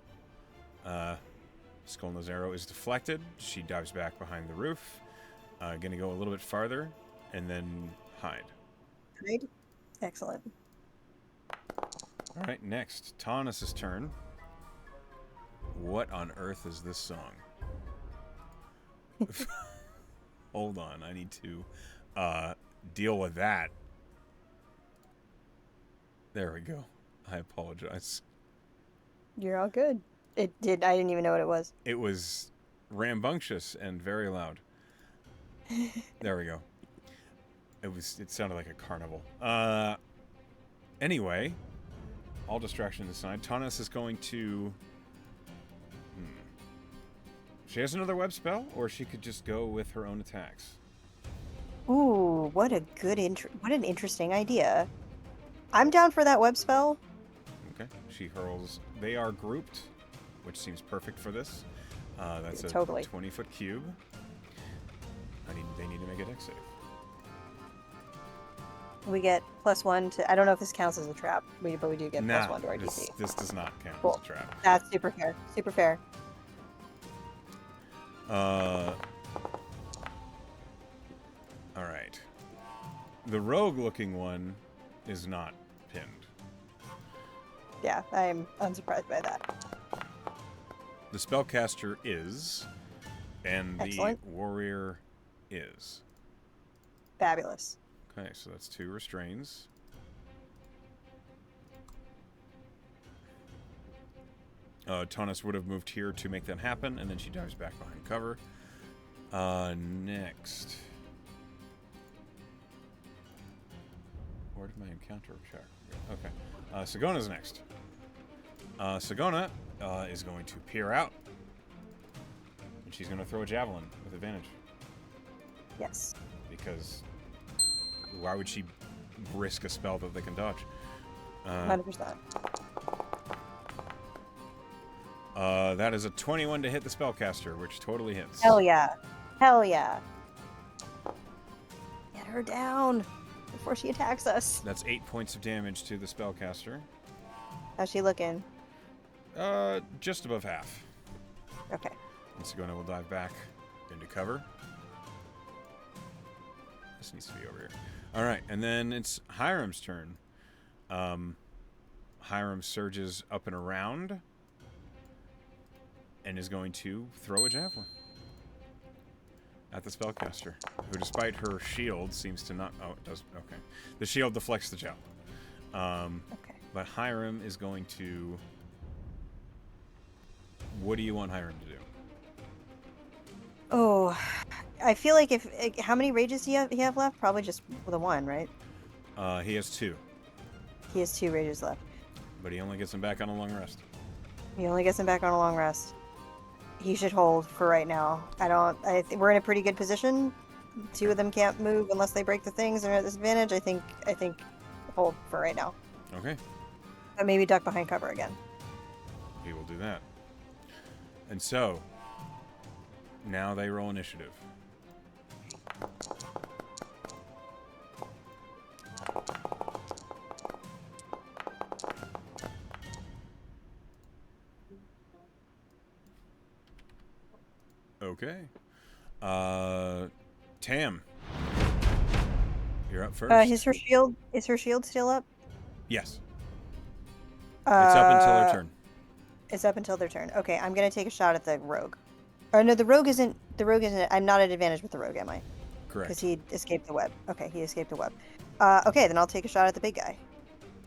Skolna's arrow is deflected. She dives back behind the roof. Gonna go a little bit farther and then hide. Hide? Excellent. All right, next, Taunus' turn. What on earth is this song? Hold on, I need to deal with that. There we go. I apologize. You're all good. I didn't even know what it was. It was rambunctious and very loud. There we go. It sounded like a carnival. Anyway, all distractions aside, Taunus is going to... She has another web spell, or she could just go with her own attacks. Ooh, what an interesting idea. I'm down for that web spell. Okay. She hurls... They are grouped which seems perfect for this. That's a Totally. 20-foot cube. They need to make a dex save. We get +1 to. I don't know if this counts as a trap, but we do get Nah, +1 to our DC. this does not count Cool. as a trap. That's super fair. Super fair. All right. The rogue-looking one is not pinned. Yeah, I'm unsurprised by that. The spellcaster is, and Excellent. the warrior is. Fabulous. Okay, so that's 2 restrains. Tonus would have moved here to make that happen, and then she dives back behind cover. Next. Where did my encounter check? Okay. Sagona's next. Sagona is going to peer out. And she's going to throw a javelin with advantage. Yes. Because why would she risk a spell that they can dodge? 100%. That is a 21 to hit the spellcaster, which totally hits. Hell yeah. Hell yeah. Get her down before she attacks us. That's 8 points of damage to the spellcaster. How's she looking? Just above half. Okay. And Sagona will dive back into cover. This needs to be over here. All right, and then it's Hiram's turn. Hiram surges up and around and is going to throw a javelin at the spellcaster, who, despite her shield, seems to not... Oh, it does. Okay. The shield deflects the javelin. Okay. But Hiram is going to... What do you want Hiram to do? Oh, I feel like if... How many rages do you have left? Probably just the one, right? He has 2, He has 2 rages left. but he only gets him back on a long rest. He only gets him back on a long rest. He should hold for right now. I think we're in a pretty good position. 2 of them can't move unless they break the things and are at disadvantage. I think hold for right now. Okay. But maybe duck behind cover again. He will do that. And so, now they roll initiative. Okay. Tam. You're up first. Is her shield still up? Yes. It's up until her Uh, turn. It's up until their turn. Okay, I'm gonna take a shot at the rogue. Oh no, the rogue isn't. I'm not at advantage with the rogue, am I? Correct. Because he escaped the web. Okay, he escaped the web. Okay, then I'll take a shot at the big guy.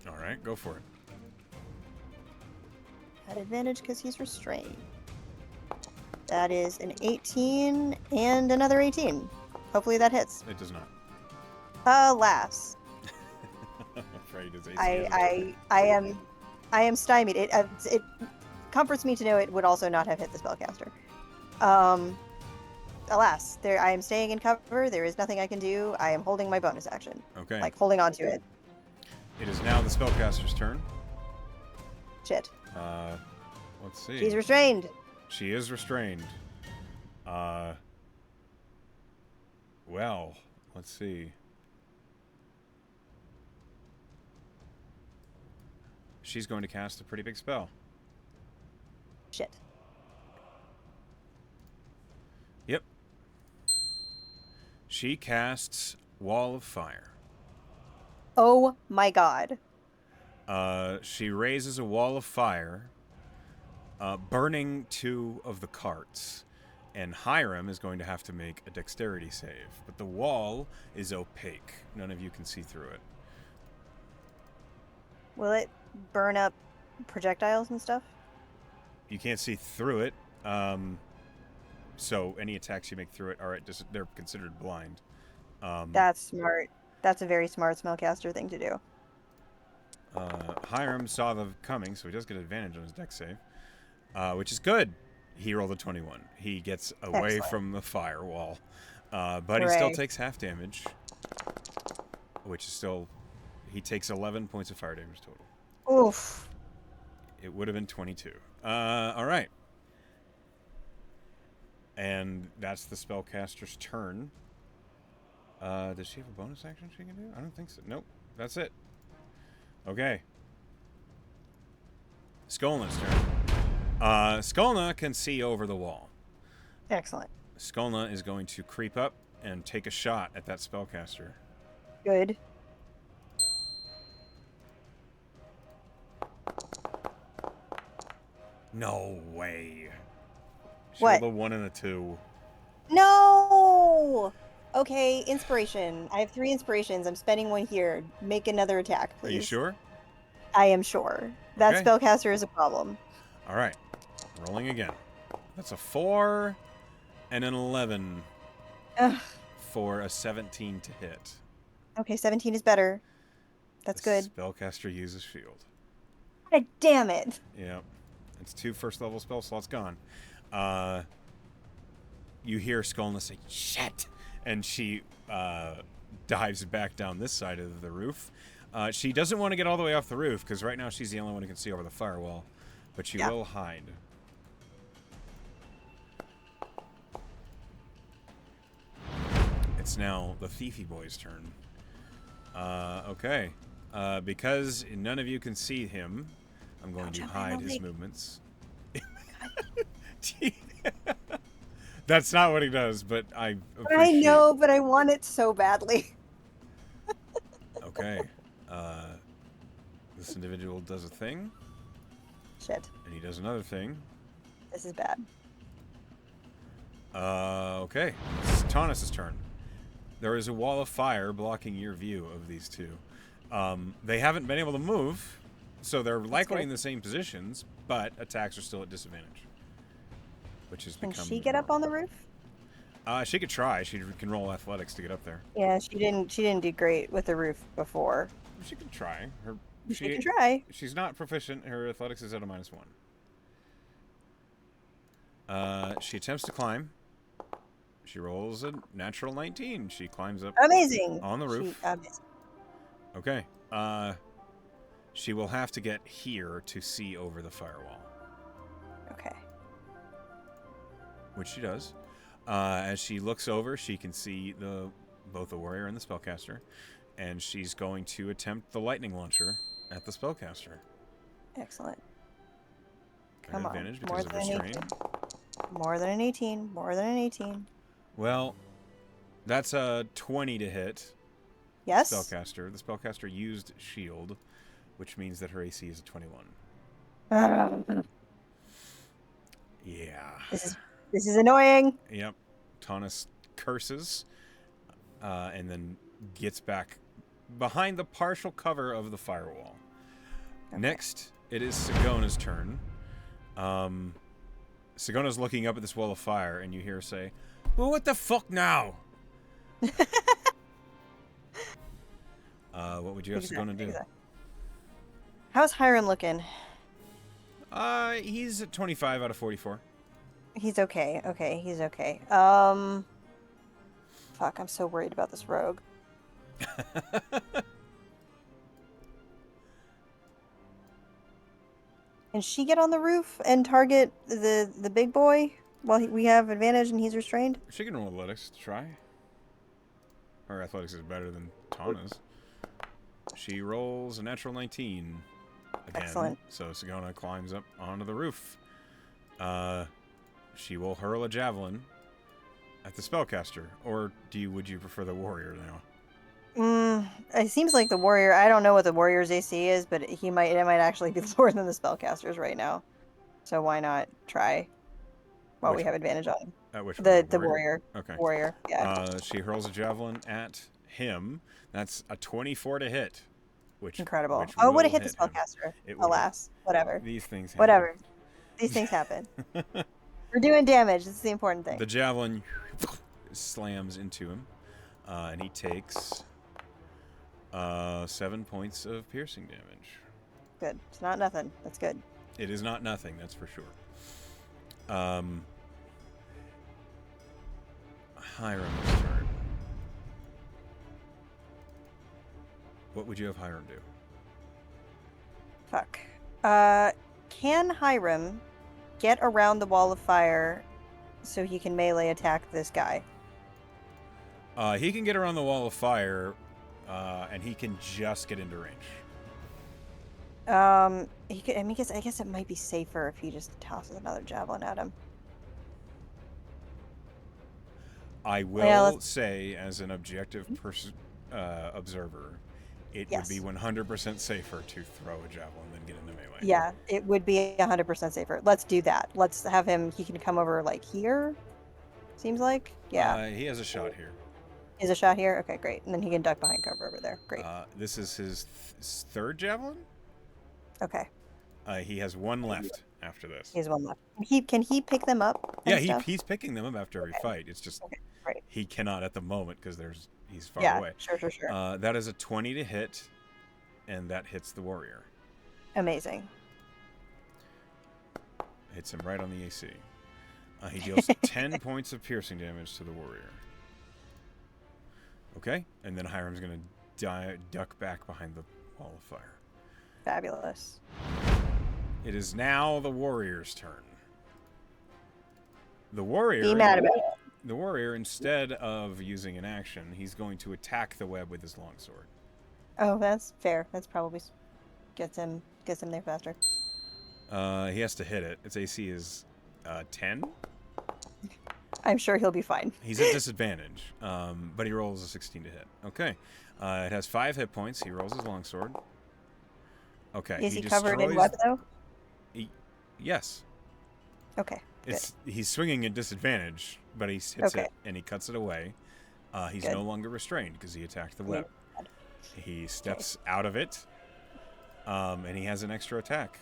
All right, go for it. At advantage because he's restrained. That is an 18 and another 18. Hopefully that hits. It does not. Alas, I'm afraid his AC I am stymied. It comforts me to know it would also not have hit the spellcaster. Alas, I am staying in cover. There is nothing I can do. I am holding my bonus action. Okay. Like holding on to it. It is now the spellcaster's turn. Shit. Let's see. She's restrained. She is restrained. Well, let's see. She's going to cast a pretty big spell. Shit. Yep. She casts Wall of Fire. Oh my god. She raises a wall of fire, burning 2 of the carts. And Hiram is going to have to make a dexterity save. But the wall is opaque. None of you can see through it. Will it burn up projectiles and stuff? You can't see through it. So any attacks you make through it they're considered blind. That's smart. That's a very smart spellcaster thing to do. Hiram saw them coming, so he does get advantage on his dex save, which is good. He rolled a 21. He gets away Excellent. from the firewall, but he still takes half damage, which is still... He takes 11 points of fire damage total. Oof. It would have been 22. All right. And that's the spellcaster's turn. Does she have a bonus action she can do? I don't think so. Nope. That's it. Okay. Skolna's turn. Skolna can see over the wall. Excellent. Skolna is going to creep up and take a shot at that spellcaster. Good. No way. She What? rolled a 1 and a 2. No! Okay, inspiration. I have 3 inspirations. I'm spending 1 here. Make another attack, please. Are you sure? I am sure. That Okay. spellcaster is a problem. All right. Rolling again. That's a 4 and an 11 Ugh. for a 17 to hit. Okay, 17 is better. That's The good. Spellcaster uses shield. God damn it. Yep. It's 2 first level spell slots gone. You hear Skolna say, "Shit!" And she dives back down this side of the roof. She doesn't want to get all the way off the roof because right now she's the only one who can see over the firewall. But she will hide. It's now the Thiefy Boy's turn. Okay. Because none of you can see him, I'm going to hide his movements. That's not what he does, but I appreciate. I know, but I want it so badly. Okay. This individual does a thing, Shit. and he does another thing. This is bad. Okay. It's Taunus' turn. There is a wall of fire blocking your view of these two. They haven't been able to move, so they're likely in the same positions, but attacks are still at disadvantage. Which is Can become she get up on the roof? She could try. She can roll athletics to get up there. Yeah, she didn't do great with the roof before. She can try. She can try. She's not proficient. Her athletics is at a -1. She attempts to climb. She rolls a natural 19. She climbs up Amazing. on the roof. Amazing. Okay. She will have to get here to see over the firewall, Okay. which she does. As she looks over, she can see both the warrior and the spellcaster, and she's going to attempt the lightning launcher at the spellcaster. Excellent. Got Come on. advantage More because of than an restrain. 18. More than an 18. More than an 18. Well, that's a 20 to hit. Yes? Spellcaster. The spellcaster used shield, which means that her AC is a 21. Yeah. This is annoying. Yep. Taunus curses, and then gets back behind the partial cover of the firewall. Okay. Next, it is Sigona's turn. Sigona's looking up at this wall of fire, and you hear her say, "Well, what the fuck now?" What would you have Sigona do? Exactly. How's Hiram looking? He's at 25 out of 44. He's okay. Okay, he's okay. Fuck, I'm so worried about this rogue. Can she get on the roof and target the big boy while we have advantage and he's restrained? She can roll athletics to try. Her athletics is better than Tana's. She rolls a natural 19 again. Excellent. So Sigona climbs up onto the roof. She will hurl a javelin at the spellcaster, or would you prefer the warrior now? It seems like the warrior. I don't know what the warrior's AC is, but it might actually be lower than the spellcaster's right now. So why not try while we have advantage on him? Which The warrior. Okay. Warrior. Yeah. She hurls a javelin at him. That's a 24 to hit. Which Incredible. Which Oh, it would will have hit the him. spellcaster. It would've. Alas. Whatever. These things happen. Whatever. These things happen. We're doing damage. This is the important thing. The javelin slams into him, and he takes 7 points of piercing damage. Good. It's not nothing. That's good. It is not nothing, that's for sure. Hiram's turn. What would you have Hiram do? Fuck. can Hiram get around the wall of fire so he can melee attack this guy? He can get around the wall of fire, and he can just get into range. He could, I mean, I guess it might be safer if he just tosses another javelin at him. I will say, as an objective observer, it would be 100% safer to throw a javelin than get into melee. Yeah, it would be 100% safer. Let's do that. Let's have him. He can come over like here. Seems like. Yeah. He has a shot here. Is a shot here? Okay, great. And then he can duck behind cover over there. Great. This is his third javelin. Okay. He has one left after this. He has one left. Can he pick them up? Yeah, he's picking them up after every fight. It's just right. He cannot at the moment because he's far away. Sure. That is a 20 to hit, and that hits the warrior. Amazing. Hits him right on the AC. He deals 10 points of piercing damage to the warrior. Okay, and then Hiram's going to duck back behind the wall of fire. Fabulous. It is now the warrior's turn. The warrior... Be mad about it. The warrior, instead of using an action, he's going to attack the web with his longsword. Oh, that's fair. That's probably gets him there faster. He has to hit it. Its AC is 10. I'm sure he'll be fine. He's at disadvantage, but he rolls a 16 to hit. Okay. It has 5 hit points. He rolls his longsword. Okay. Is he covered in what, though? Yes. Okay. He's swinging at disadvantage, but he hits it and he cuts it away. He's no longer restrained because he attacked the web. He steps out of it, and he has an extra attack.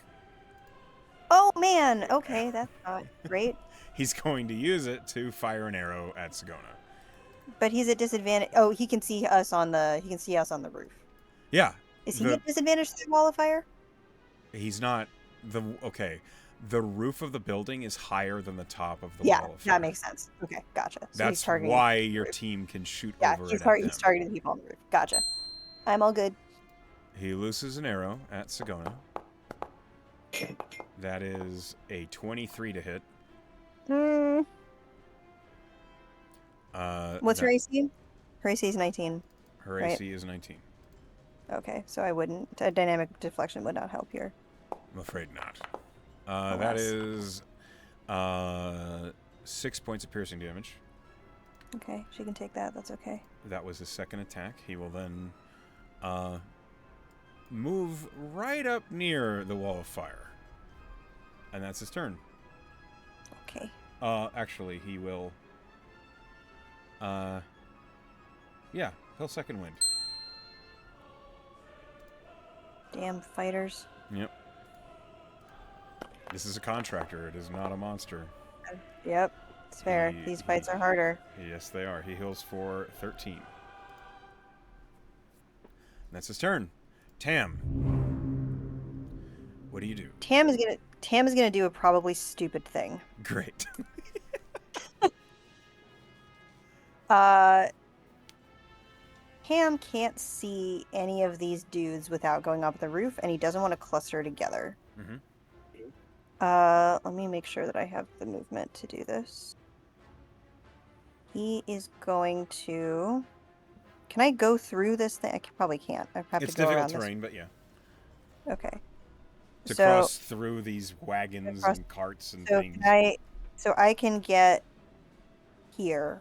Oh, man. Okay, that's not great. He's going to use it to fire an arrow at Sagona. But he's at disadvantage. Oh, he can see us on the roof. Yeah. Is he at disadvantage to the wall of fire? He's not. The roof of the building is higher than the top of the wall of fire. Yeah, that makes sense. Okay, gotcha. So that's why your team can shoot over it at them. He's targeting the people on the roof. Gotcha. I'm all good. He looses an arrow at Sagona. That is a 23 to hit. What's her AC? Her AC is 19. Her AC is 19. Okay, so I wouldn't. A dynamic deflection would not help here. I'm afraid not. That is 6 points of piercing damage. Okay, she can take that. That's okay. That was his second attack. He will then move right up near the wall of fire. And that's his turn. Okay. Actually, he will... he'll second wind. Damn fighters. Yep. This is a contractor. It is not a monster. Yep. It's fair. These fights are harder. Yes, they are. He heals for 13. That's his turn. Tam. What do you do? Tam is gonna do a probably stupid thing. Great. Tam can't see any of these dudes without going up the roof, and he doesn't want to cluster together. Mm-hmm. Let me make sure that I have the movement to do this. He is going to... Can I go through this thing? I probably can't. I have it's to go around difficult terrain, but yeah. Okay. To cross through these wagons and carts and things. So I can get here,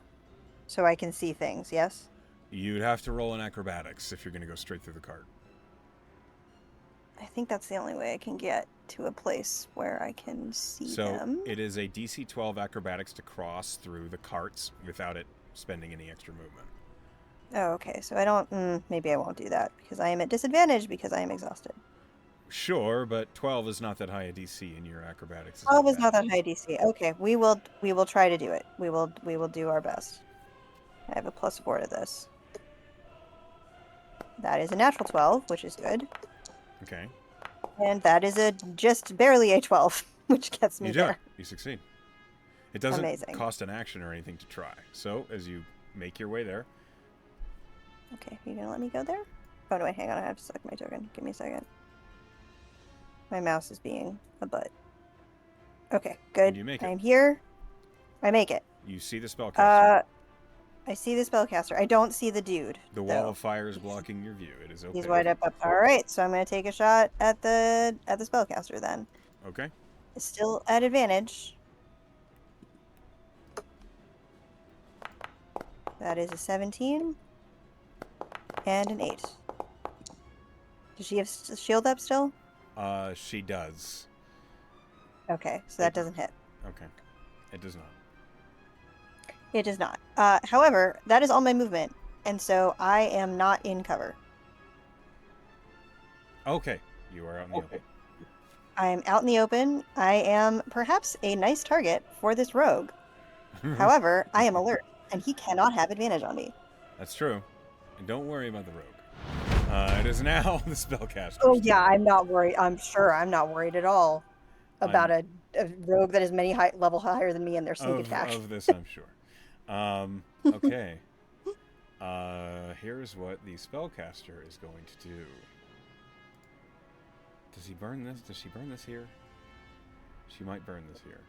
so I can see things, yes? You'd have to roll in acrobatics if you're going to go straight through the cart. I think that's the only way I can get to a place where I can see them. So it is a DC 12 acrobatics to cross through the carts without it spending any extra movement. Oh, okay. So I don't... maybe I won't do that because I am at disadvantage because I am exhausted. Sure, but 12 is not that high a DC in your acrobatics. 12 is not that high DC. Okay, we will try to do it. We will do our best. I have a +4 to this. That is a natural 12, which is good. Okay. And that is just barely a 12, which gets me there. You succeed. It doesn't cost an action or anything to try. So, as you make your way there... Okay, you gonna let me go there? Oh, no, wait, hang on. I have to select my token. Give me a second. My mouse is being a butt. Okay, good. You make it. I'm here. I make it. You see the spellcaster. I see the spellcaster. I don't see the dude. The wall of fire is blocking your view. It is okay. He's wide up. All right, so I'm gonna take a shot at the spellcaster then. Okay. It's still at advantage. That is a 17 and an 8. Does she have shield up still? She does. Okay, so that doesn't hit. Okay. It does not. It does not. However, that is all my movement, and so I am not in cover. Okay. You are out in the open. I am out in the open. I am perhaps a nice target for this rogue. However, I am alert, and he cannot have advantage on me. That's true. And don't worry about the rogue. It is now the spellcaster. Oh yeah, I'm not worried. I'm sure I'm not worried at all about a rogue that is many level higher than me and their sneak attack. Of this, I'm sure. Okay. Here's what the spellcaster is going to do. Does he burn this? Does she burn this here? She might burn this here.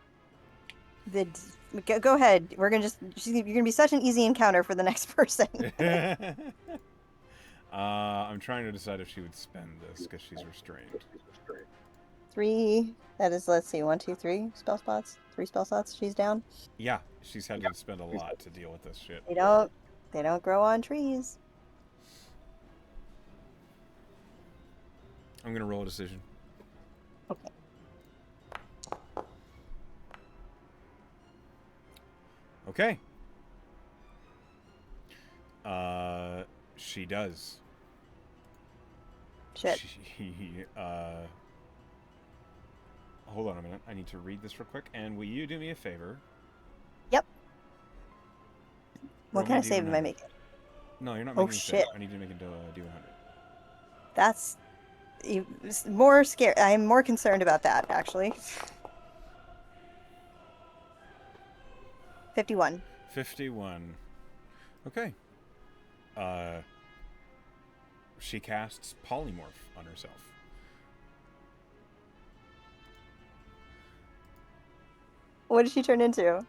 Go ahead. You're gonna be such an easy encounter for the next person. I'm trying to decide if she would spend this because she's restrained. 3. That is, let's see, 1, 2, 3 spell spots. 3 spell slots. She's down. Yeah, she's had to spend a lot to deal with this shit. They don't grow on trees. I'm gonna roll a decision. Okay. Okay. She does. Shit. Hold on a minute. I need to read this real quick. And will you do me a favor? Yep. Roll What kind me of save am I D100. making? No, you're not Oh, making a save. shit. I need to make it to D100. That's more scary. I am more concerned about that, actually. 51. 51. Okay. She casts polymorph on herself. What did she turn into?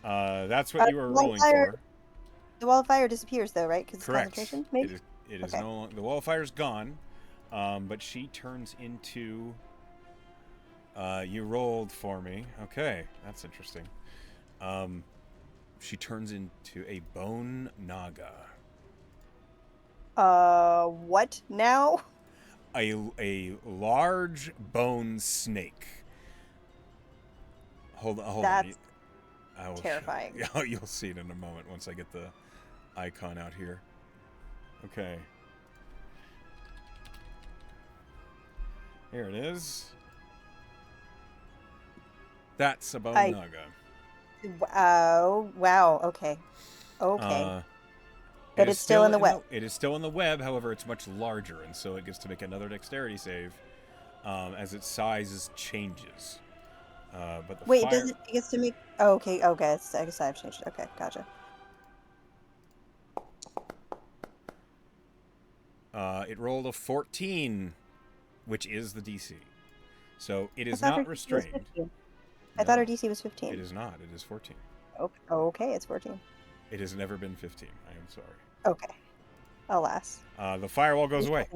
That's what you were rolling wildfire. for. The wall of fire disappears, though, right? Because it's Correct. concentration, maybe? It is Okay. no longer, the wall of fire's gone, but she turns into. You rolled for me. Okay, that's interesting. She turns into a bone naga. What now? A large bone snake. Hold on. That's I will terrifying. You'll see it in a moment once I get the icon out here. Okay. Here it is. That's a bone naga. Wow. Okay. But it's still in the web. It is still in the web. However, it's much larger, and so it gets to make another dexterity save as its size changes. But the Wait, fire... does it gets to make? Oh, okay. I guess I've changed it. Okay, gotcha. It rolled a 14, which is the DC. So it is I thought her not DC was restrained. 15. I thought her DC was 15. It is not. It is 14. Okay, it's 14. It has never been 15. I am sorry. Okay. Alas. The firewall goes away.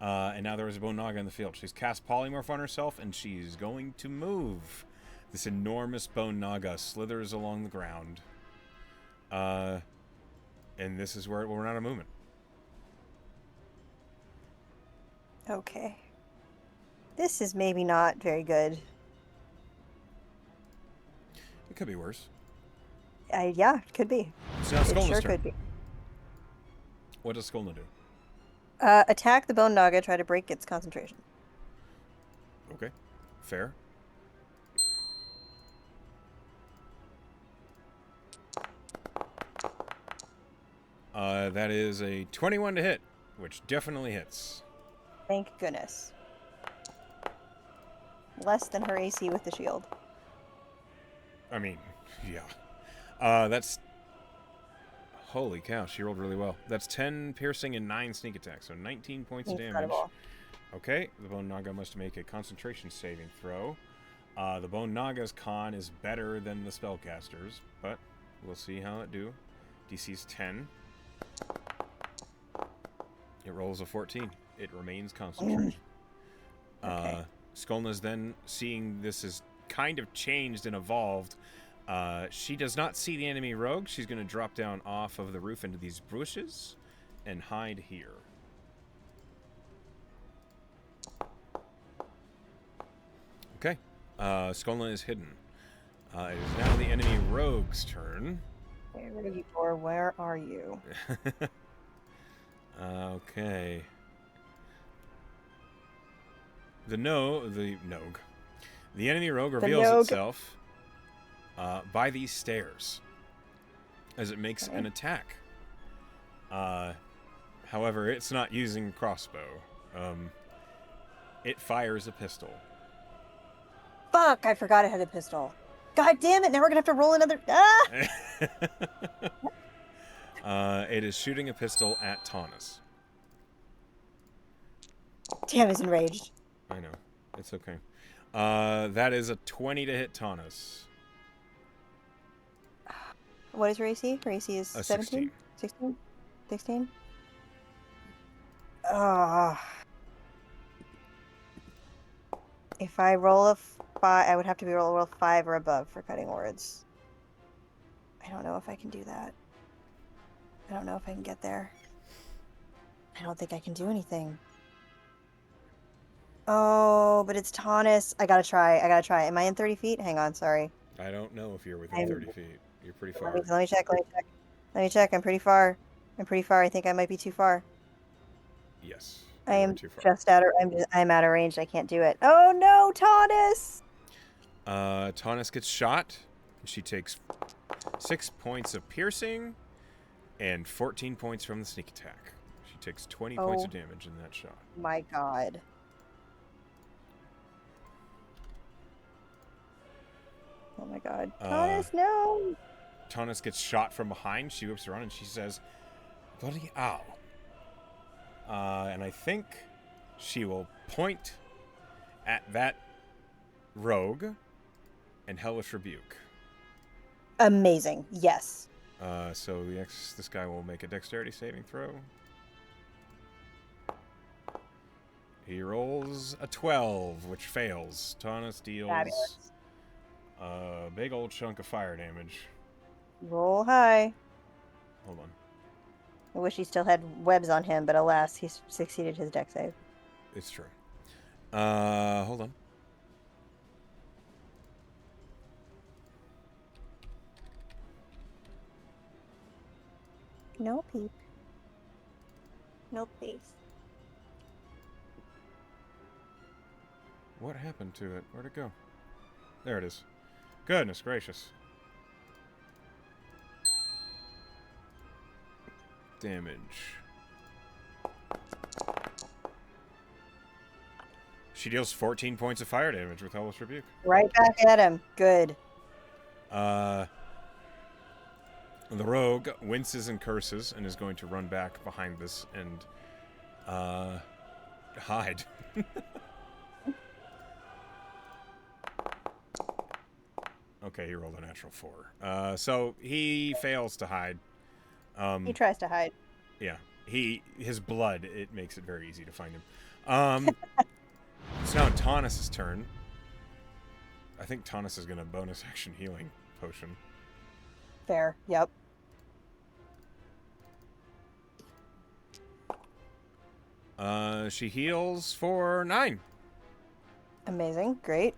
And now there is a bone naga in the field. She's cast polymorph on herself, and she's going to move. This enormous bone naga slithers along the ground. And this is where it will run out of movement. Okay. This is maybe not very good. It could be worse. Yeah, it could be. It's now It Skolna's sure turn. could be. What does Skolna do? Attack the bone naga, try to break its concentration. Okay. Fair. That is a 21 to hit, which definitely hits. Thank goodness. Less than her AC with the shield. I mean, yeah. That's... Holy cow, she rolled really well. That's 10 piercing and 9 sneak attack, so 19 points of damage. Incredible. Okay, the Bone Naga must make a concentration saving throw. The Bone Naga's con is better than the spellcaster's, but we'll see how it do. DC's 10. It rolls a 14. It remains concentrated. Okay. Skolna's then, seeing this is kind of changed and evolved, she does not see the enemy rogue. She's going to drop down off of the roof into these bushes and hide here. Okay. Skolna is hidden. It is now the enemy rogue's turn. Where are you? Okay. The Nogue. The enemy rogue reveals itself by these stairs as it makes an attack. However, it's not using crossbow. It fires a pistol. Fuck! I forgot I had a pistol. God damn it! Now we're gonna have to roll another. Ah! It is shooting a pistol at Taunus. Tam is enraged. I know. It's okay. That is a 20 to hit Taunus. What is her AC? Her AC is 17? 16? 16? If I roll a 5, I would have to be roll 5 or above for cutting words. I don't know if I can do that. I don't know if I can get there. I don't think I can do anything. Oh, but it's Taunus. I gotta try. Am I in 30 feet? Hang on, sorry. I don't know if you're within 30 feet. You're pretty far. Let me check. I'm pretty far. I think I might be too far. Yes. I am just out of. I'm out of range. I can't do it. Oh no, Taunus! Taunus gets shot. She takes 6 points of piercing and 14 points from the sneak attack. She takes 20 points of damage in that shot. My God. Oh my God. Taunus, no! Taunus gets shot from behind. She whips around and she says, "Bloody ow." And I think she will point at that rogue and Hellish Rebuke. Amazing. Yes. So this guy will make a dexterity saving throw. He rolls a 12, which fails. Taunus deals a big old chunk of fire damage. Roll high. Hold on. I wish he still had webs on him, but alas, he succeeded his dex save. It's true. Hold on. No peep. No peace. What happened to it? Where'd it go? There it is. Goodness gracious. Damage. She deals 14 points of fire damage with Hellish Rebuke. Right back at him. Good. The rogue winces and curses and is going to run back behind this and hide. Okay, he rolled a natural 4. So he fails to hide. He tries to hide. Yeah. His blood, it makes it very easy to find him. It's now Taunus' turn. I think Taunus is going to bonus action healing potion. Fair. Yep. She heals for 9. Amazing. Great.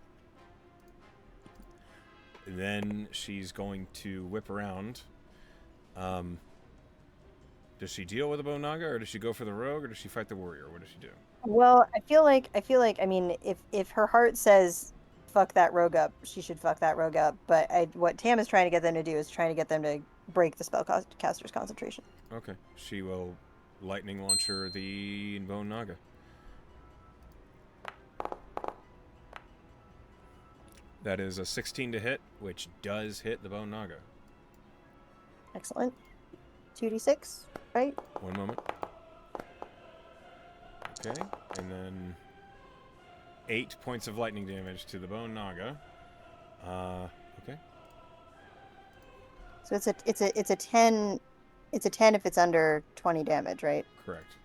Then she's going to whip around. Does she deal with the Bone Naga, or does she go for the rogue, or does she fight the warrior? What does she do? Well, I feel like, I mean, if her heart says fuck that rogue up, she should fuck that rogue up. But what Tam is trying to get them to do is trying to get them to break the spellcaster's concentration. Okay. She will lightning launcher the Bone Naga. That is a 16 to hit, which does hit the Bone Naga. Excellent. 2d6, right? One moment. Okay, and then 8 points of lightning damage to the Bone Naga. Okay. So it's a 10. It's a 10 if it's under 20 damage, right? Correct.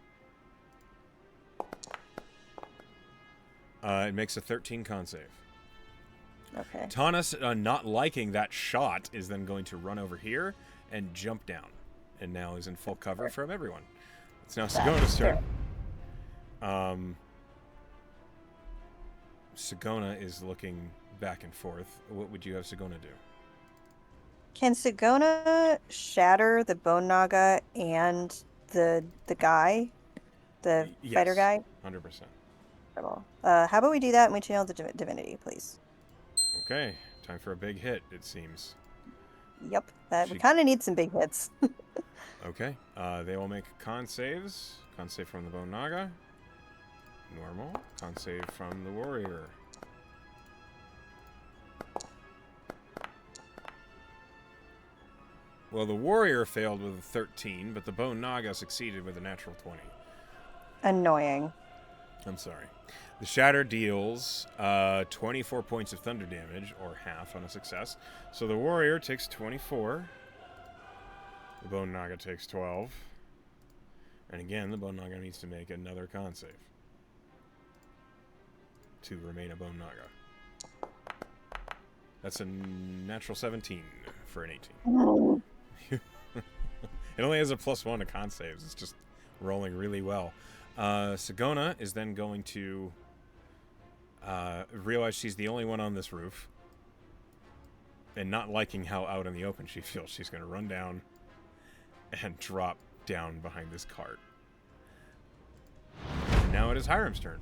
It makes a 13 con save. Okay. Taunus, not liking that shot, is then going to run over here and jump down. And now is in full cover from everyone. It's now Sigona's turn. Sigona is looking back and forth. What would you have Sigona do? Can Sigona shatter the Bone Naga and the guy, the Yes, fighter guy? 100%. How about we do that and we channel the divinity, please? Okay, time for a big hit, it seems. Yep, we kind of need some big hits. Okay, they will make con saves. Con save from the Bone Naga. Normal. Con save from the warrior. Well, the warrior failed with a 13, but the Bone Naga succeeded with a natural 20. Annoying. I'm sorry. The Shatter deals 24 points of thunder damage, or half on a success. So the warrior takes 24. The Bone Naga takes 12. And again, the Bone Naga needs to make another con save to remain a Bone Naga. That's a natural 17 for an 18. It only has a +1 to con saves. It's just rolling really well. Sigona is then going to realize she's the only one on this roof. And not liking how out in the open she feels, she's going to run down and drop down behind this cart. And now it is Hiram's turn.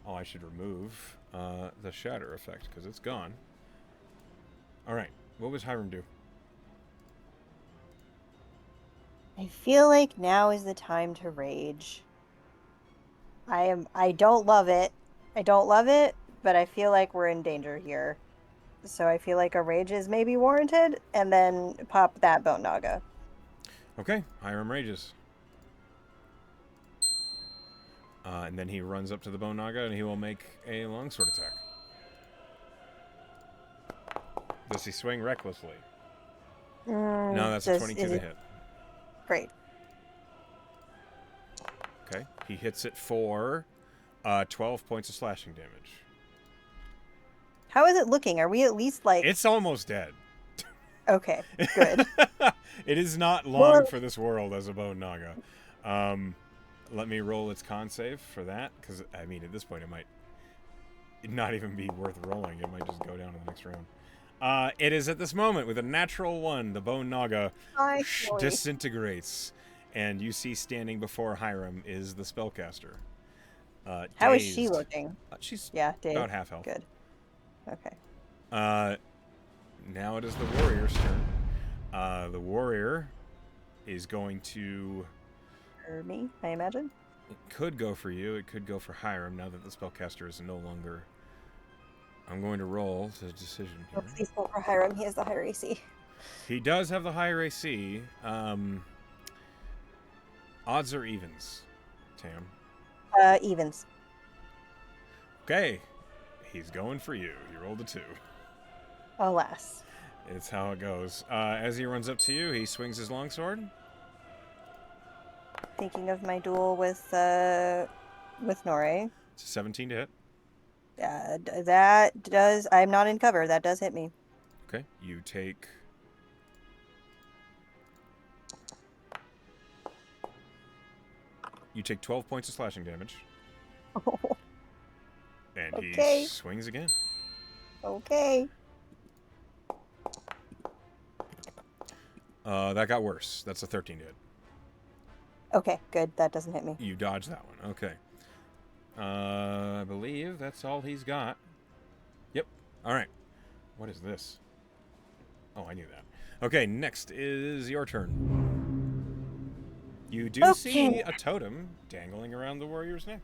Oh, I should remove the shatter effect because it's gone. Alright, what was Hiram do? I feel like now is the time to rage. I don't love it. But I feel like we're in danger here. So I feel like a rage is maybe warranted, and then pop that Bone Naga. Okay, Hiram rages. And then he runs up to the Bone Naga and he will make a longsword attack. Does he swing recklessly? No, that's a 22 to hit. Great. Okay, he hits it for 12 points of slashing damage. How is it looking? Are we at least like... It's almost dead. Okay, good. It is not long for this world as a Bone Naga. Let me roll its con save for that, because, I mean, at this point it might not even be worth rolling. It might just go down to the next round. It is at this moment, with a natural 1, the Bone Naga disintegrates, and you see standing before Hiram is the spellcaster. How is she looking? She's dazed. about half health. Good. Okay. Now it is the warrior's turn. The warrior is going to... For me, I imagine? It could go for you. It could go for Hiram now that the spellcaster is no longer... I'm going to roll the decision here. Oh, please go for Hiram. He has the higher AC. He does have the higher AC. Odds or evens, Tam? Evens. Okay. He's going for you. He rolled a 2. Alas. It's how it goes. As he runs up to you, he swings his longsword. Thinking of my duel with Nore. It's a 17 to hit. That does... I'm not in cover. That does hit me. Okay. You take... You take 12 points of slashing damage. Oh, And okay. He swings again. Okay. That got worse. That's a 13 to hit. Okay, good. That doesn't hit me. You dodged that one. Okay. I believe that's all he's got. Yep. All right. What is this? Oh, I knew that. Okay, next is your turn. You do see a totem dangling around the warrior's neck.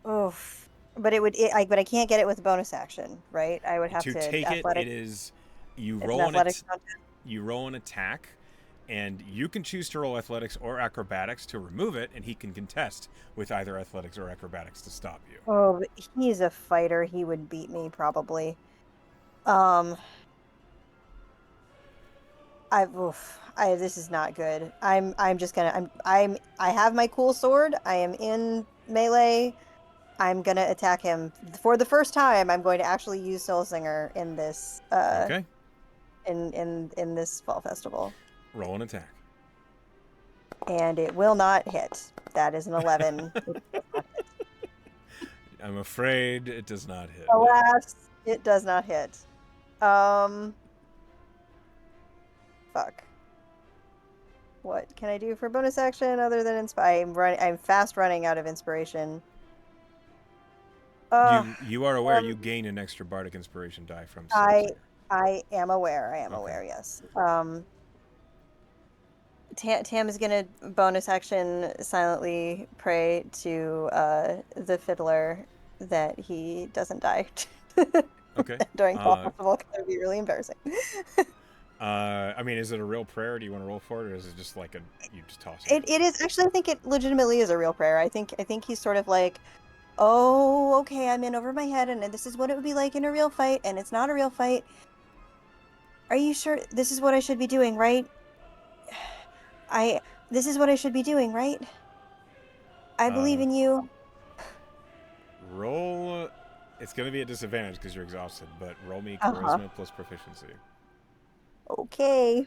Oof. But but I can't get it with a bonus action, right? I would have to take athletic... it. It is you It's roll an athletics you roll an attack, and you can choose to roll athletics or acrobatics to remove it, and he can contest with either athletics or acrobatics to stop you. Oh, but he's a fighter. He would beat me probably. This is not good. I'm just gonna I have my cool sword. I am in melee. I'm gonna attack him for the first time. I'm going to actually use Soul Singer in this Okay. in this fall festival, Roll an attack. and it will not hit. That is an 11. I'm afraid it does not hit. Alas, it does not hit. Fuck. What can I do for bonus action other than inspire? I'm fast running out of inspiration. You are aware you gain an extra bardic inspiration die from Soul I Singer. I am aware. I am Okay. aware. Yes. Tam is gonna bonus action silently pray to the fiddler that he doesn't die Okay. during fall festival, because it'd be really embarrassing. I mean, is it a real prayer? Do you want to roll for it, or is it just like you just toss it? It is actually. I think it legitimately is a real prayer. I think he's sort of like, oh, okay, I'm in over my head, and this is what it would be like in a real fight, and it's not a real fight. Are you sure this is what I should be doing, right? This is what I should be doing, right? I believe in you. Roll. It's going to be a disadvantage because you're exhausted, but roll me Uh-huh. charisma plus proficiency. Okay.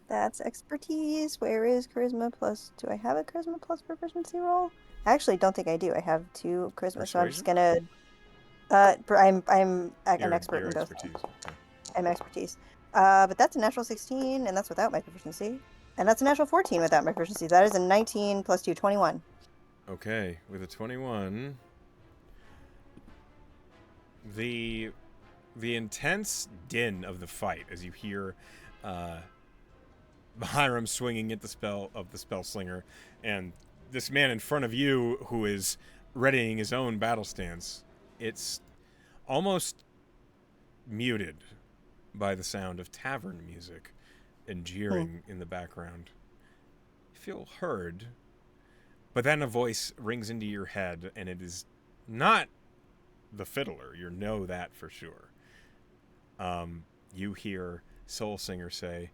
That's expertise. Where is charisma plus? Do I have a charisma plus proficiency roll? I actually don't think I do. I have 2 charisma, so I'm just gonna. I'm an expert in both. Expertise. Okay. I'm expertise. But that's a natural 16, and that's without my proficiency. And that's a natural 14 without my proficiency. That is a 19 plus 2, 21. Okay, with a 21, the intense din of the fight as you hear Hiram swinging at the spell slinger, and this man in front of you who is readying his own battle stance. It's almost muted by the sound of tavern music and jeering in the background. You feel heard, but then a voice rings into your head, and it is not the fiddler. You know that for sure. You hear Soul Singer say,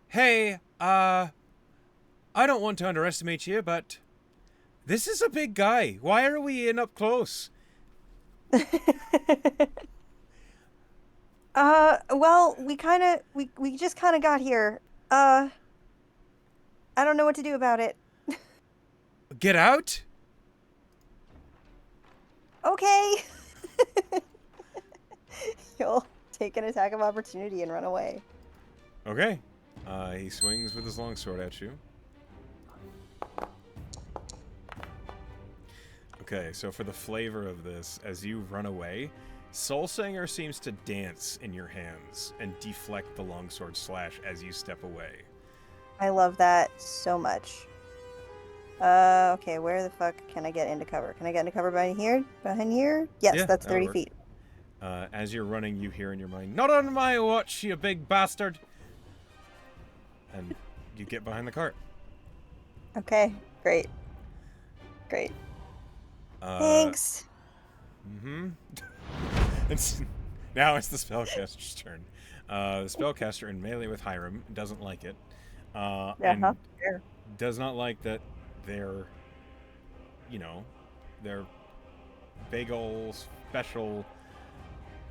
"Hey, I don't want to underestimate you, but this is a big guy. Why are we in up close?" Well, we just kind of got here. I don't know what to do about it. Get out? Okay. You'll take an attack of opportunity and run away. Okay. He swings with his longsword at you. Okay, so for the flavor of this, as you run away, Soul Singer seems to dance in your hands and deflect the longsword slash as you step away. I love that so much. Okay, where the fuck can I get into cover? Can I get into cover behind here? Behind here? Yes, Yeah, that's that'll 30 work. feet. As you're running, you hear in your mind, "Not on my watch, you big bastard!" And you get behind the cart. Okay, great. Thanks. Mm-hmm. Now it's the spellcaster's turn. The spellcaster in melee with Hiram doesn't like it. And Sure. does not like that their big ol' special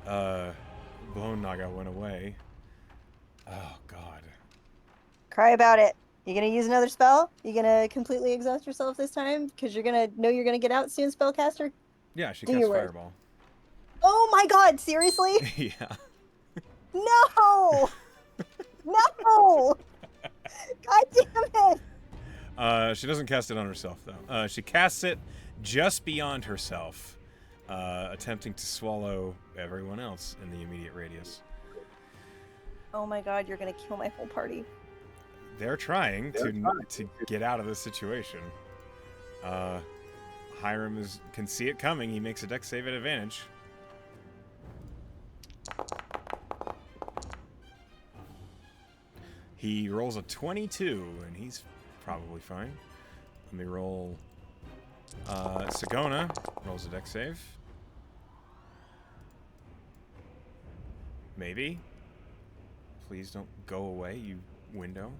Blown Naga went away. Oh, God. Cry about it. You gonna use another spell? You gonna completely exhaust yourself this time? Because you're gonna get out soon, spellcaster? Yeah, she Do casts your work. Fireball. Oh my god, seriously? Yeah. No! No! God damn it! She doesn't cast it on herself, though. She casts it just beyond herself, attempting to swallow everyone else in the immediate radius. Oh my god, you're gonna kill my whole party. They're trying to get out of this situation. Hiram can see it coming. He makes a dex save at advantage. He rolls a 22, and he's probably fine. Let me roll. Sagona rolls a dex save. Maybe. Please don't go away, you window.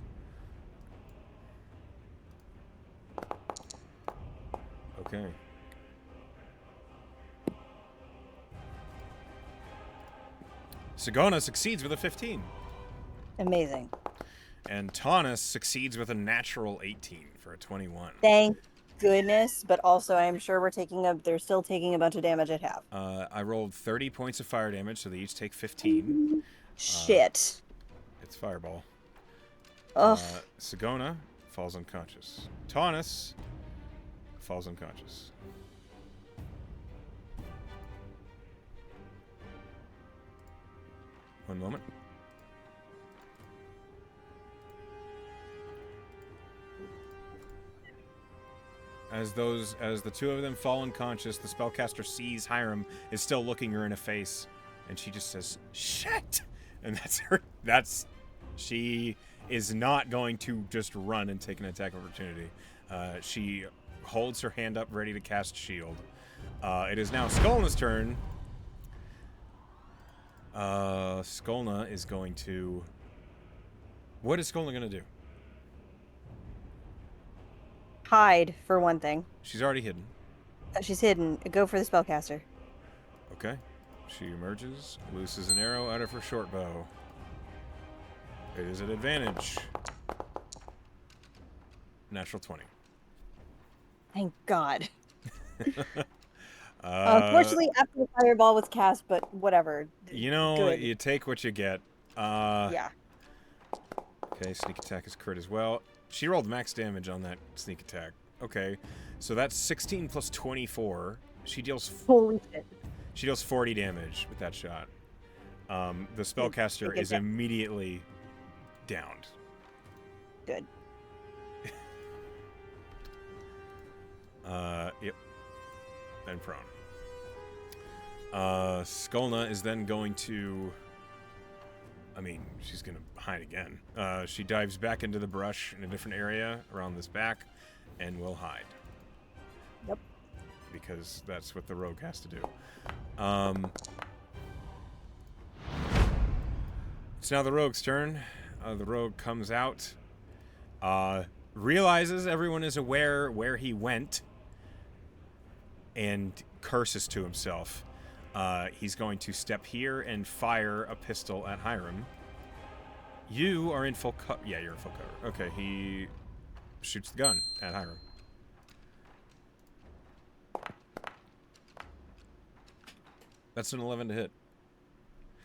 Okay. Sagona succeeds with a 15. Amazing. And Taunus succeeds with a natural 18 for a 21. Thank goodness, but also I'm sure they're still taking a bunch of damage at half. I rolled 30 points of fire damage, so they each take 15. Shit. It's fireball. Ugh. Sagona falls unconscious. Taunus falls unconscious. One moment. As the two of them fall unconscious, the spellcaster sees Hiram is still looking her in the face, and she just says, "Shit!" And she is not going to just run and take an attack opportunity. She holds her hand up, ready to cast shield. It is now Skolna's turn. Skolna is going to... What is Skolna going to do? Hide, for one thing. She's already hidden. She's hidden. Go for the spellcaster. Okay. She emerges, looses an arrow out of her short bow. It is an advantage. Natural 20. Thank God. Unfortunately, after the fireball was cast, but whatever. You know, Good. you take what you get. Yeah. Okay, sneak attack is crit as well. She rolled max damage on that sneak attack. Okay, so that's 16 plus 24. She deals Holy shit. 40 damage with that shot. The spellcaster Good is immediately downed. Good. Yep. And prone. Skolna is then going to... I mean, she's going to hide again. She dives back into the brush in a different area around this back and will hide. Yep. Because that's what the rogue has to do. It's now the rogue's turn. The rogue comes out, realizes everyone is aware where he went, and curses to himself. He's going to step here and fire a pistol at Hiram. You are in full cover. Yeah, you're in full cover. Okay, he shoots the gun at Hiram. That's an 11 to hit.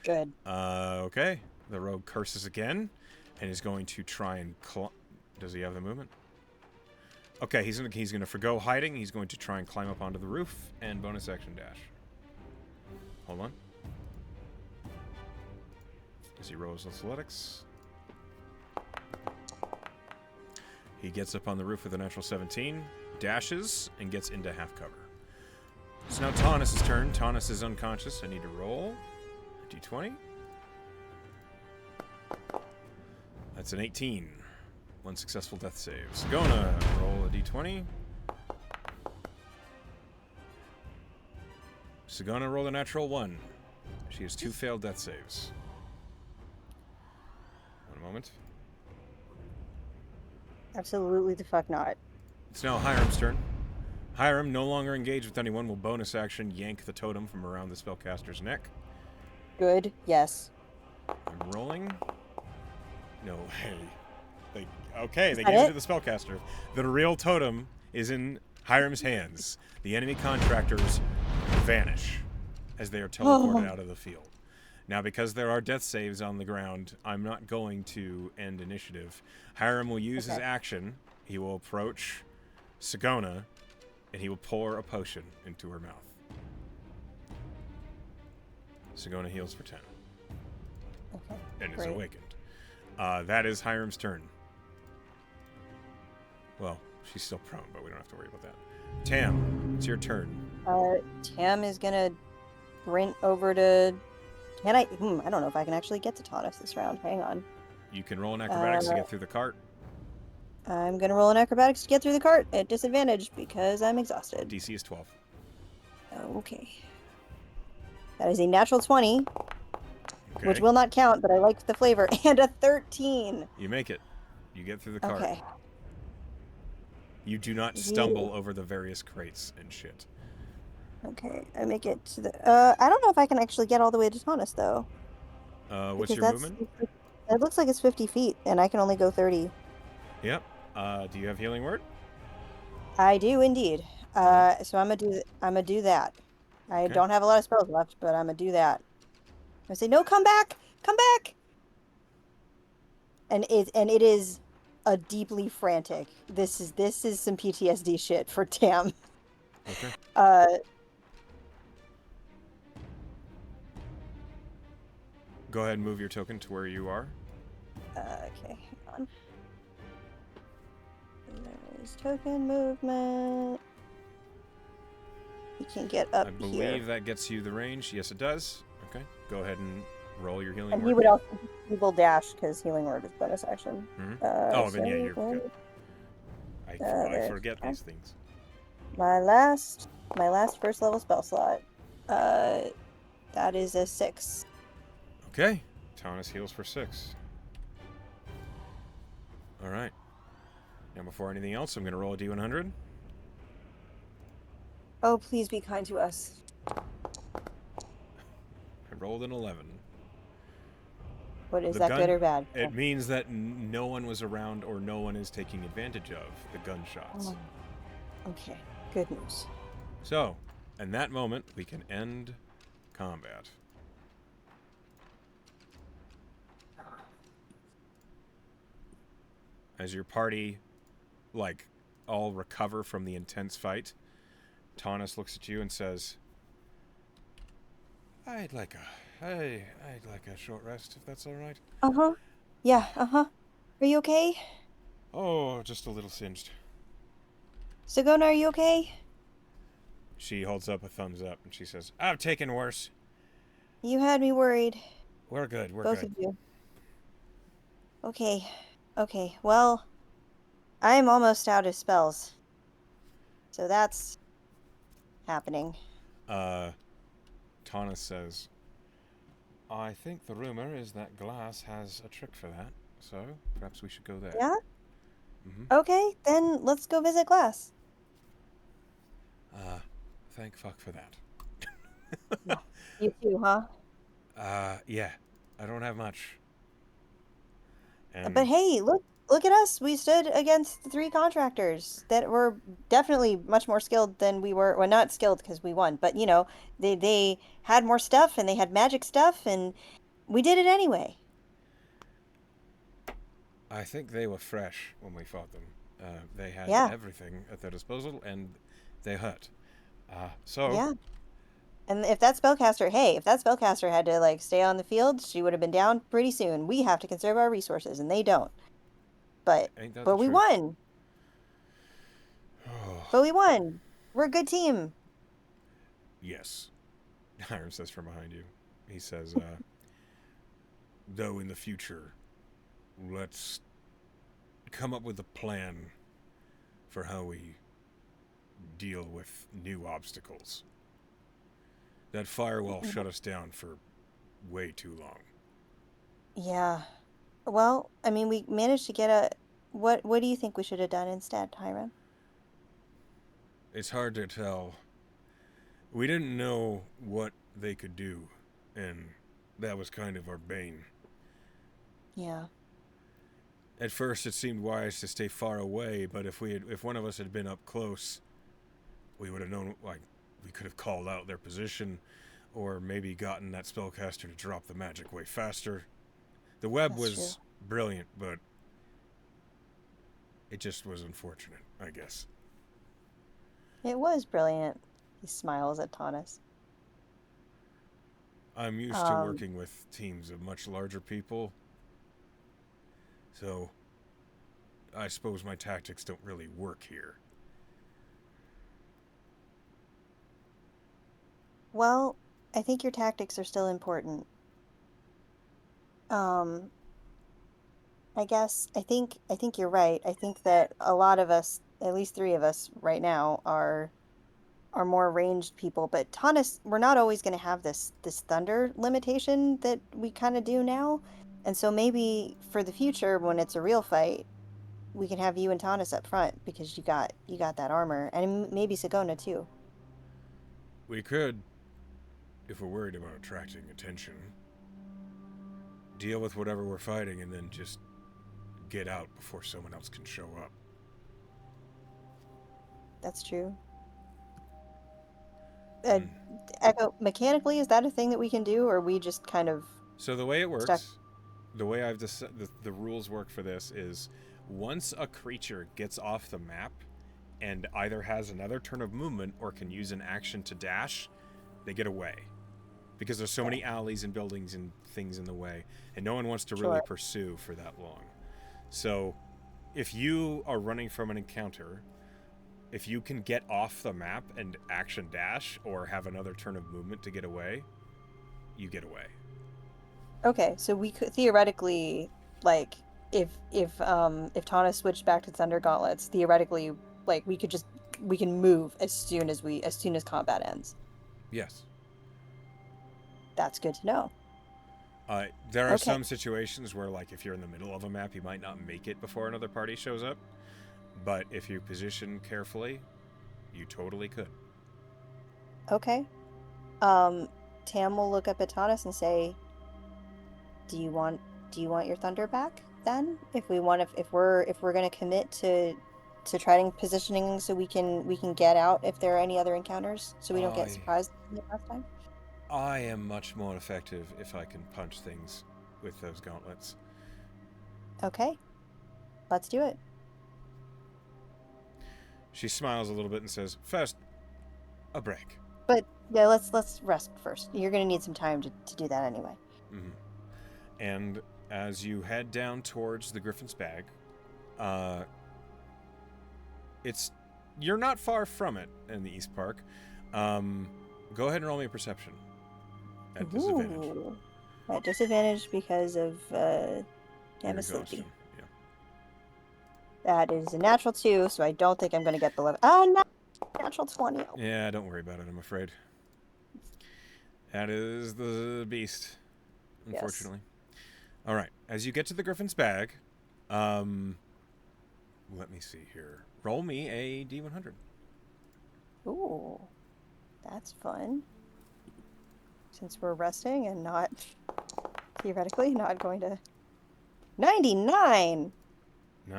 Good. Okay. The rogue curses again, and is going to try and... Does he have the movement? Okay, he's gonna forgo hiding. He's going to try and climb up onto the roof and bonus action dash. Hold on. As he rolls athletics. He gets up on the roof with a natural 17, dashes, and gets into half cover. It's now Taunus' turn. Taunus is unconscious. I need to roll a d20. That's an 18. One successful death save. Sagona, roll a d20. Sagona rolled a natural 1. She has 2 failed death saves. One moment. Absolutely the fuck not. It's now Hiram's turn. Hiram, no longer engaged with anyone, will bonus action yank the totem from around the spellcaster's neck. Good. Yes. I'm rolling. No way. Okay, they that gave it it? to the spellcaster. The real totem is in Hiram's hands. The enemy contractors vanish as they are teleported out of the field. Now, because there are death saves on the ground, I'm not going to end initiative. Hiram will use his action. He will approach Sagona, and he will pour a potion into her mouth. Sagona heals for 10. Okay. And is Great. awakened. That is Hiram's turn. Well, she's still prone, but we don't have to worry about that. Tam, it's your turn. Tam is gonna sprint over to... Can I... I don't know if I can actually get to Taunus this round. Hang on. You can roll an acrobatics to get through the cart. I'm gonna roll an acrobatics to get through the cart at disadvantage because I'm exhausted. DC is 12. Okay. That is a natural 20, Okay. which will not count, but I like the flavor, and a 13. You make it. You get through the cart. Okay. You do not stumble over the various crates and shit. Okay, I make it to the. I don't know if I can actually get all the way to Taunus though, What's because your movement? it looks like it's 50 feet, and I can only go 30. Yep. Do you have healing word? I do indeed. Alright. So I'm gonna do that. I Okay. don't have a lot of spells left, but I'm gonna do that. I say, no, come back, come back, and it is a deeply frantic. This is some PTSD shit for Tam. Okay. Uh, Go ahead and move your token to where you are. okay, hang on. There's token movement. You can get up I here. believe that gets you the range. Yes, it does. Okay. Go ahead and roll your healing And word. he would also evil dash because healing word is bonus action. Mm-hmm. Then yeah, you're so good. I there's forget these things. my last first level spell slot. That is a 6. Okay. Taunus heals for 6. Alright. Now before anything else, I'm going to roll a D100. Oh, please be kind to us. I rolled an 11. What is that, good or bad? It means that no one was around or no one is taking advantage of the gunshots. Oh. Okay, good news. So, in that moment, we can end combat. As your party, all recover from the intense fight, Taunus looks at you and says, I'd like a short rest, if that's all right. Uh-huh. Yeah, uh-huh. Are you okay? Oh, just a little singed. Sagona, are you okay? She holds up a thumbs up and she says, I've taken worse. You had me worried. We're good, we're Both good. of you. Okay. Okay, well, I'm almost out of spells. So that's happening. Taunus says, I think the rumor is that Glass has a trick for that, so perhaps we should go there. Yeah? Mm-hmm. Okay, then let's go visit Glass. Thank fuck for that. Yeah. You too, huh? Yeah. I don't have much. And But hey, look at us. We stood against the 3 contractors that were definitely much more skilled than we were. Well, not skilled because we won, but they had more stuff and they had magic stuff and we did it anyway. I think they were fresh when we fought them. They had Yeah. everything at their disposal, and they hurt. Yeah. And if that spellcaster had to stay on the field, she would have been down pretty soon. We have to conserve our resources and they don't. But Ain't that but the we truth? won. But we won. We're a good team. Yes. Hiram says from behind you. He says, though in the future, let's come up with a plan for how we deal with new obstacles. That firewall shut us down for way too long. Yeah. Well, I mean, we managed to get a. What do you think we should have done instead, Hiram? It's hard to tell. We didn't know what they could do, and that was kind of our bane. Yeah. At first, it seemed wise to stay far away, but if one of us had been up close, we would have known. We could have called out their position, or maybe gotten that spellcaster to drop the magic way faster. The web That's was true. brilliant, but it just was unfortunate, I guess. It was brilliant. He smiles at Taunus. I'm used to working with teams of much larger people, so I suppose my tactics don't really work here. Well, I think your tactics are still important. I think you're right. I think that a lot of us, at least three of us right now, are more ranged people. But Taunus, we're not always going to have this thunder limitation that we kind of do now. And so maybe for the future, when it's a real fight, we can have you and Taunus up front because you got that armor, and maybe Sagona too. We could, if we're worried about attracting attention, deal with whatever we're fighting and then just get out before someone else can show up. That's true. Uh, Hmm. Echo, mechanically, is that a thing that we can do, or are we just kind of So the way it stuck? works, the way the rules work for this is once a creature gets off the map and either has another turn of movement or can use an action to dash, they get away. Because there's so Okay, many alleys and buildings and things in the way, and no one wants to really sure. pursue for that long. So if you are running from an encounter, if you can get off the map and action dash or have another turn of movement to get away, you get away. Okay, so we could theoretically, like, if Tana switched back to Thunder Gauntlets, theoretically, like, we can move as soon as combat ends. Yes. That's good to know. There are Okay, some situations where, like, if you're in the middle of a map, you might not make it before another party shows up. But if you position carefully, you totally could. okay. Tam will look up at Taunus and say, "Do you want your thunder back then? If we want if we're gonna commit to trying positioning so we can get out if there are any other encounters, so we don't get I surprised like last time." I am much more effective if I can punch things with those gauntlets. Okay, let's do it. She smiles a little bit and says, "First, a break." But yeah, let's rest first. You're gonna need some time to do that anyway. Mm-hmm. And as you head down towards the Griffin's Bag, uh, it's you're not far from it in the East Park. Um, Go ahead and roll me a perception at disadvantage. Ooh, at disadvantage because of Your I'm a exhaustion. sleepy. Yeah. That is a natural 2, so I don't think I'm gonna get below. Oh no, natural 20. Oh, Yeah, don't worry about it, I'm afraid. That is the beast, yes. unfortunately. All right. As you get to the Griffin's Bag, um, let me see here. Roll me a D100. Ooh, that's fun. Since we're resting and not theoretically not going to 99.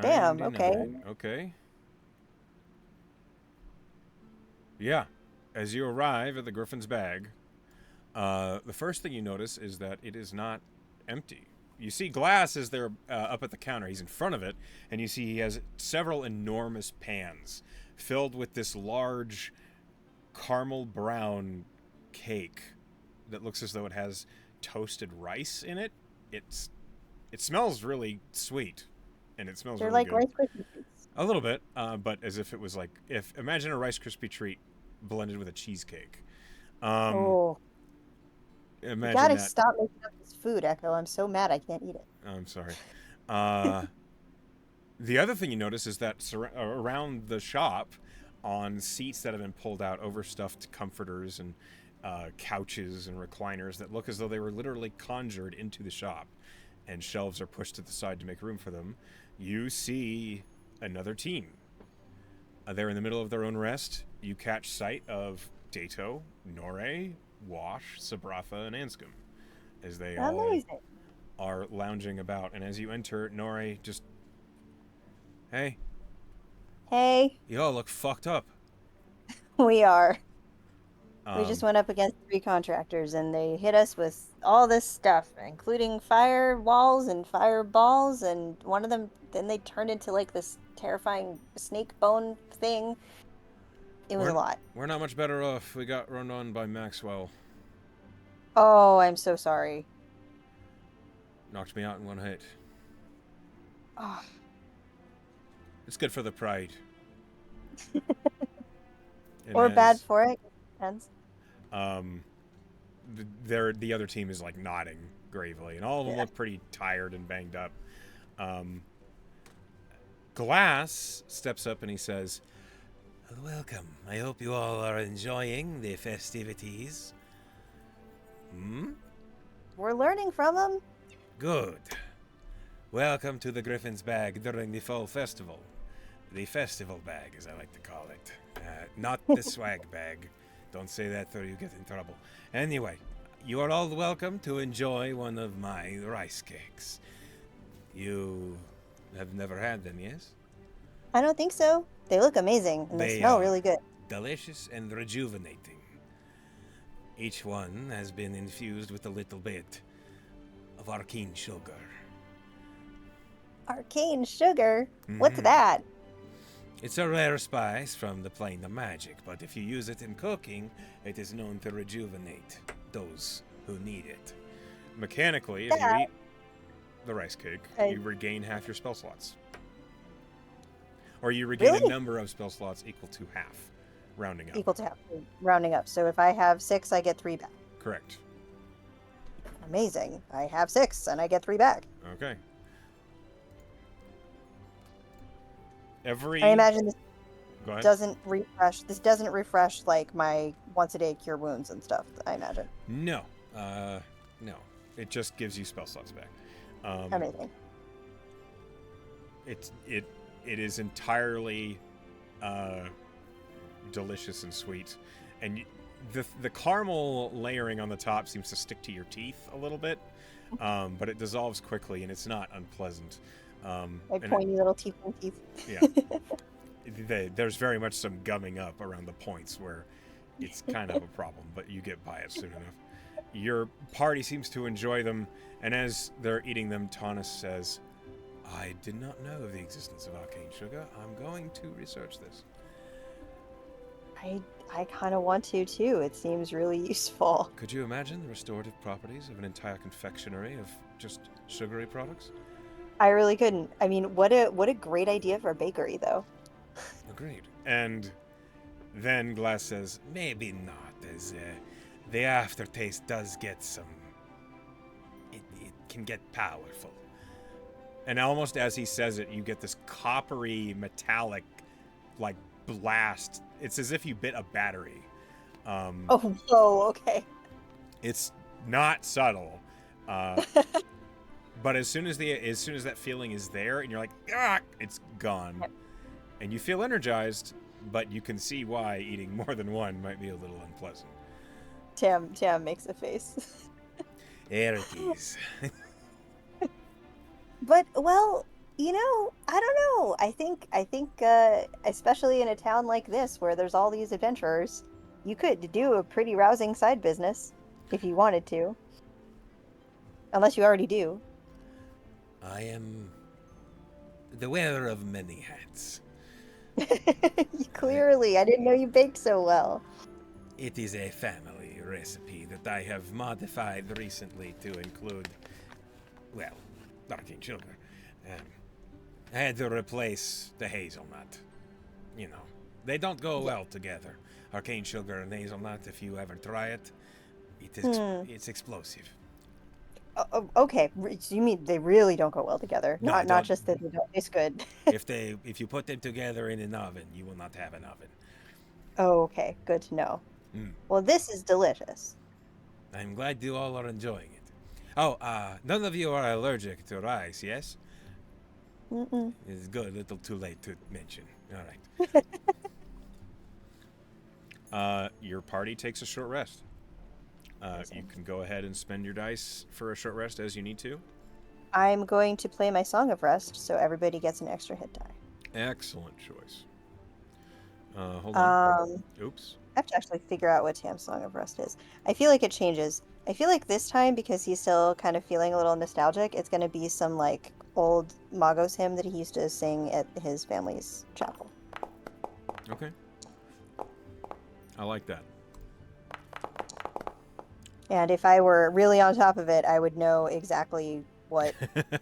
Damn, okay. 99. Okay. Yeah. As you arrive at the Griffin's Bag, the first thing you notice is that it is not empty. You see Glass is there up at the counter. He's in front of it, and you see he has several enormous pans filled with this large caramel brown cake that looks as though it has toasted rice in it. It's it smells really sweet, and it smells They're really like good. Rice Krispie treats. A little bit, but as if it was like if imagine a Rice Krispie treat blended with a cheesecake. Um, Oh, you Imagine gotta that. stop making up this food, Echo. I'm so mad I can't eat it. I'm sorry. Uh, the other thing you notice is that around the shop, on seats that have been pulled out, overstuffed comforters and couches and recliners that look as though they were literally conjured into the shop, and shelves are pushed to the side to make room for them. You see another team. They're in the middle of their own rest. You catch sight of Dato, Nore, Wash, Sabratha, and Anscombe as they all Amazing. are lounging about. And as you enter, Nore just, hey, Hey, you all look fucked up. we are. We just Um, went up against three contractors and they hit us with all this stuff, including fire walls and fireballs, and one of them then they turned into like this terrifying snake bone thing. It was a we're lot. we're not much better off. We got run on by Maxwell. Oh, I'm so sorry. Knocked me out in one hit. Oh, It's good for the pride. And or bad as for it. Depends. um, the other team is like nodding gravely, and all of them Yeah. look pretty tired and banged up. Glass steps up and he says, "Welcome. I hope you all are enjoying the festivities." We're learning from him. Good. Welcome to the Griffin's Bag during the fall festival. The festival bag, as I like to call it. Not the swag bag. Don't say that or you get in trouble. Anyway, you are all welcome to enjoy one of my rice cakes. You have never had them, yes? I don't think so. They look amazing, and they They smell are really good. delicious and rejuvenating. Each one has been infused with a little bit of arcane sugar. Arcane sugar? What's that? It's a rare spice from the plane of magic, but if you use it in cooking, it is known to rejuvenate those who need it. Mechanically, if you eat the rice cake, you regain half your spell slots. Or you regain a number of spell slots equal to half, rounding up. Equal to half, rounding up. So if I have 6, I get 3 back. Correct. Amazing. I have 6, and I get 3 back. Okay. I imagine this Go ahead. doesn't refresh. This doesn't refresh like my once a day cure wounds and stuff. I imagine. No. No. It just gives you spell slots back. Amazing. It is entirely delicious and sweet, and the caramel layering on the top seems to stick to your teeth a little bit, but it dissolves quickly and it's not unpleasant. Like pointy little teeth and teeth. Yeah. There's very much some gumming up around the points where it's kind of a problem, but you get by it soon enough. Your party seems to enjoy them, and as they're eating them, Taunus says, "I did not know of the existence of arcane sugar. I'm going to research this." I kind of want to too. It seems really useful. Could you imagine the restorative properties of an entire confectionery of just sugary products? I really couldn't. I mean, what a great idea for a bakery, though. Agreed. And then Glass says, "Maybe not, as the aftertaste does get some... It can get powerful." And almost as he says it, you get this coppery, metallic, like, blast. It's as if you bit a battery. Oh, whoa, okay. It's not subtle. But as soon as that feeling is there, and you're like, "Ah!" It's gone. Yep. And you feel energized, but you can see why eating more than one might be a little unpleasant. Tam makes a face. There it is. But, well, I don't know. I think, especially in a town like this where there's all these adventurers, you could do a pretty rousing side business if you wanted to. Unless you already do. I am the wearer of many hats. Clearly, I didn't know you baked so well. It is a family recipe that I have modified recently to include, well, arcane sugar. I had to replace the hazelnut. You know, they don't go well together. Arcane sugar and hazelnut, if you ever try it, it's explosive. Okay, so you mean they really don't go well together? No, Not just that they don't taste good. If you put them together in an oven, you will not have an oven. Oh, okay, good to know. Well, this is delicious. I'm glad you all are enjoying it. Oh, none of you are allergic to rice, yes? Mm-mm. It's good, a little too late to mention. All right. Your party takes a short rest. You can go ahead and spend your dice for a short rest as you need to. I'm going to play my Song of Rest, so everybody gets an extra hit die. Excellent choice. Hold on. Oops. I have to actually figure out what Tam's Song of Rest is. I feel like it changes. I feel like this time, because he's still kind of feeling a little nostalgic, it's going to be some, like, old Magos hymn that he used to sing at his family's chapel. Okay. I like that. And if I were really on top of it, I would know exactly what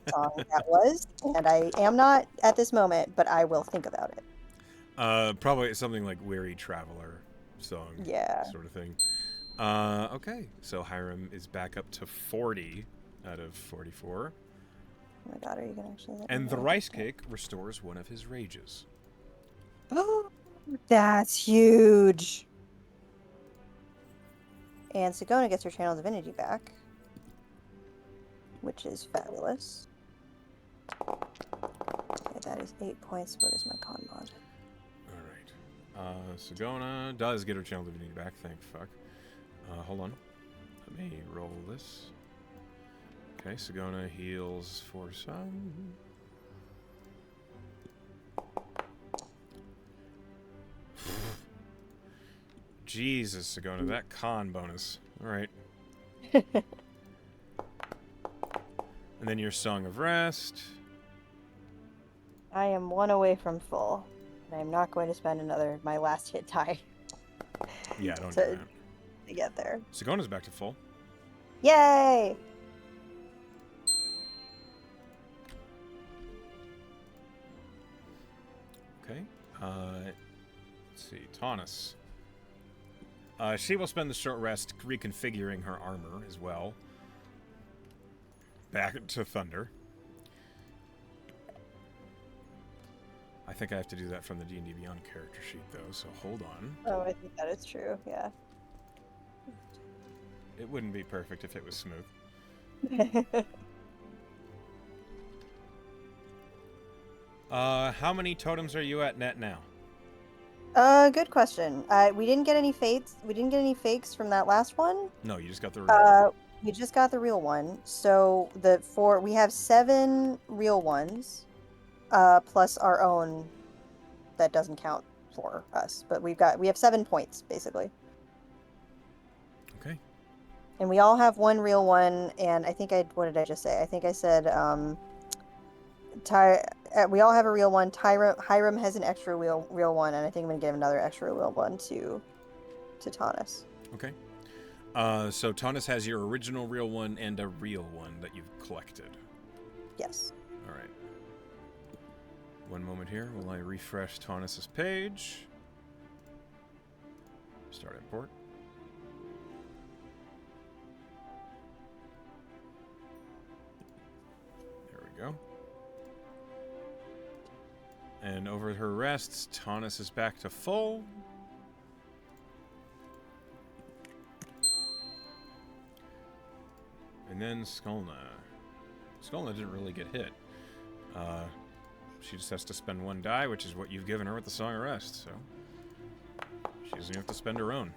song that was. And I am not at this moment, but I will think about it. Probably something like Weary Traveler song. Yeah. Sort of thing. Okay, so Hiram is back up to 40 out of 44. Oh my god, are you gonna actually let me And the roll rice that? cake restores one of his rages. Oh, that's huge. And Sigona gets her channel divinity back, which is fabulous. Okay, that is 8 points. What is my con mod? Alright. Sigona does get her channel divinity back, thank fuck. Hold on. Let me roll this. Okay, Sigona heals for some. Jesus, Sigona, that con bonus. Alright. And then your Song of Rest. I am 1 away from full, and I'm not going to spend my last hit die Yeah, don't do to that. get there. Sigona's back to full. Yay! Okay. Let's see. Taunus. She will spend the short rest reconfiguring her armor as well. Back to Thunder. I think I have to do that from the D&D Beyond character sheet, though, so hold on. Oh, I think that is true, yeah. It wouldn't be perfect if it was smooth. How many totems are you at net now? Good question. We didn't get any fates. We didn't get any fakes from that last one. No, you just got the real. We just got the real one. So we have 7 real ones, plus our own that doesn't count for us. But we have 7 points basically. Okay. And we all have 1 real one. And I think what did I just say? I think I said we all have a real one. Hiram has an extra real one, and I think I'm gonna give another extra real one to Taunus. Okay. So Taunus has your original real one and a real one that you've collected. Yes. All right. One moment here while I refresh Taunus's page. Start import. There we go. And over her rests, Taunus is back to full. And then Skulna. Skulna didn't really get hit. She just has to spend 1 die, which is what you've given her with the Song of Rest, so she doesn't have to spend her own.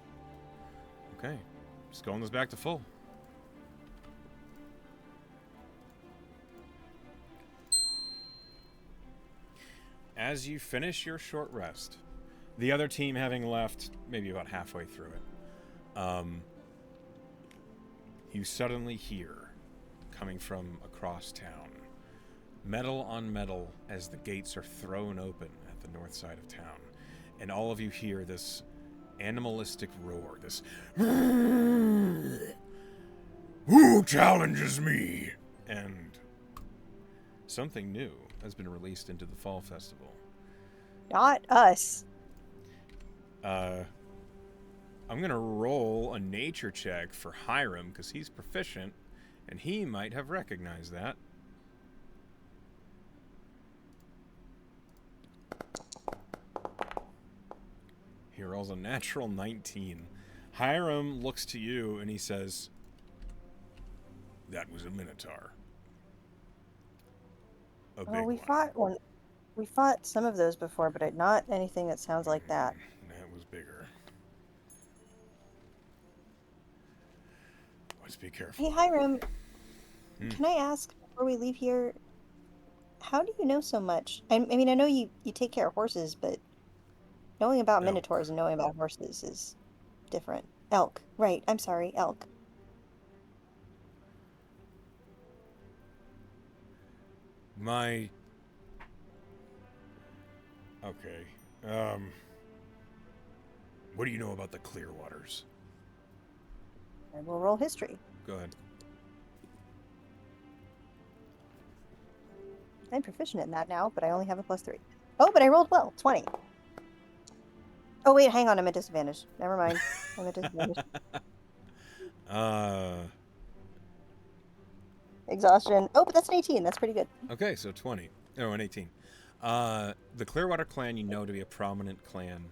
Okay. Skulna's back to full. As you finish your short rest, the other team having left maybe about halfway through it, you suddenly hear, coming from across town, metal on metal as the gates are thrown open at the north side of town. And all of you hear this animalistic roar, this "Who challenges me?" And something new has been released into the Fall Festival. Not us. I'm going to roll a nature check for Hiram because he's proficient and he might have recognized that. He rolls a natural 19. Hiram looks to you and he says, "That was a Minotaur. A big We one." fought one. We fought some of those before, but not anything that sounds like that. That was bigger. Let's be careful. Hey, Hiram, can I ask before we leave here, how do you know so much? I mean, I know you take care of horses, but knowing about Elk. minotaurs and knowing about horses is different. Elk, right? I'm sorry, elk. Okay. What do you know about the Clearwaters? And we'll roll history. Go ahead. I'm proficient in that now, but I only have a +3. Oh, but I rolled well. 20. Oh, wait, hang on. I'm at disadvantage. Never mind. I'm at disadvantage. exhaustion. Oh, but that's an 18. That's pretty good. Okay, so 20. Oh, an 18. The Clearwater clan you know to be a prominent clan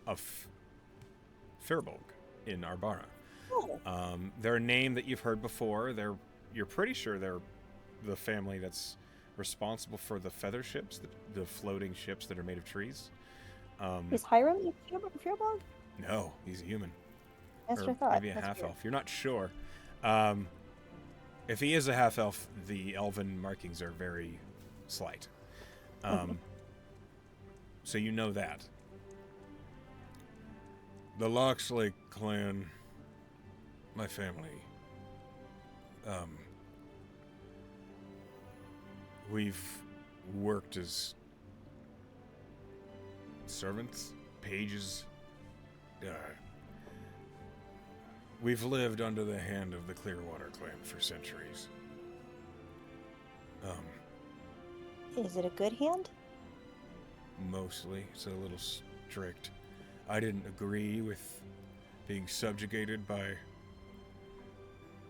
of Firbolg in Arbara. Oh. They're a name that you've heard before. You're pretty sure they're the family that's responsible for the feather ships, the floating ships that are made of trees. Is Hiram Fearbog? No, he's a human. That's what Or I thought. maybe a That's half weird. elf. You're not sure. If he is a half elf, the elven markings are very slight. So you know that. The Loxley clan, my family, we've worked as servants, pages. We've lived under the hand of the Clearwater clan for centuries. Is it a good hand? Mostly. It's a little strict. I didn't agree with being subjugated by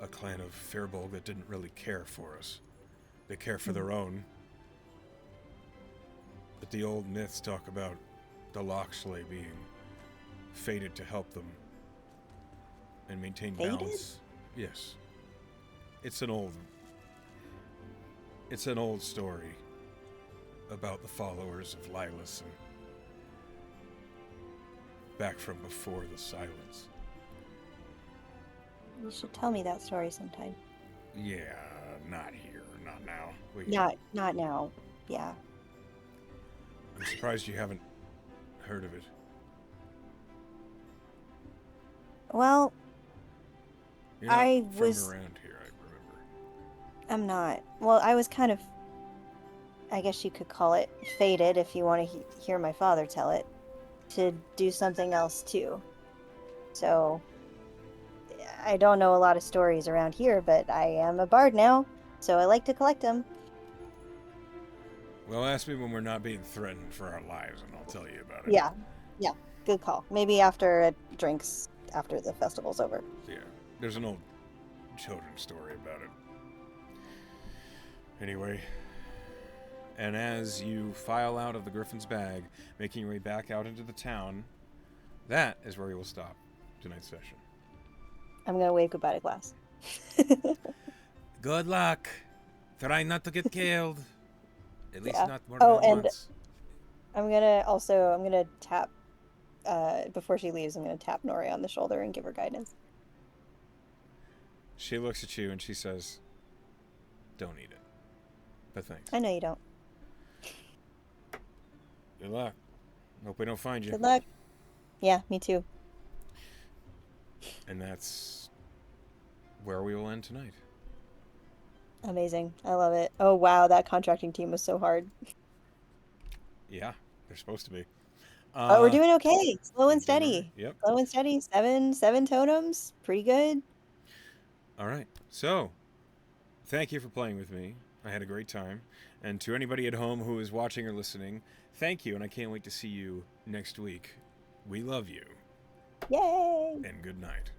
a clan of Firbolg that didn't really care for us. They care for their own. But the old myths talk about the Loxley being fated to help them and maintain Fated? balance. Yes. It's an old story about the followers of Lilus and back from before the silence. You should tell me that story sometime. Yeah, not here, not now. Not now. Yeah. I'm surprised you haven't heard of it. Well, You're not I from was. around here, I remember. I'm not. Well, I was kind of. I guess you could call it fated if you want to hear my father tell it. To do something else too. So. I don't know a lot of stories around here, but I am a bard now, so I like to collect them. Well, ask me when we're not being threatened for our lives, and I'll tell you about it. Yeah. Good call. Maybe after drinks after the festival's over. Yeah. There's an old children's story about it. Anyway, and as you file out of the Griffin's bag, making your way back out into the town, that is where we will stop tonight's session. I'm gonna wave goodbye to Glass. Good luck. Try not to get killed. At least Yeah. not more Oh, than and once. I'm gonna tap before she leaves. I'm gonna tap Nori on the shoulder and give her guidance. She looks at you and she says, "Don't eat it, but thanks. I know you don't. Good luck. Hope we don't find you." Good luck. Yeah, me too. And that's where we will end tonight. Amazing. I love it. Oh wow, that contracting team was so hard. Yeah, they're supposed to be. But we're doing okay. Slow and You're doing all right. steady. Yep. Slow and steady. Seven totems. Pretty good. All right. So, thank you for playing with me. I had a great time. And to anybody at home who is watching or listening, thank you, and I can't wait to see you next week. We love you, Yay! and good night.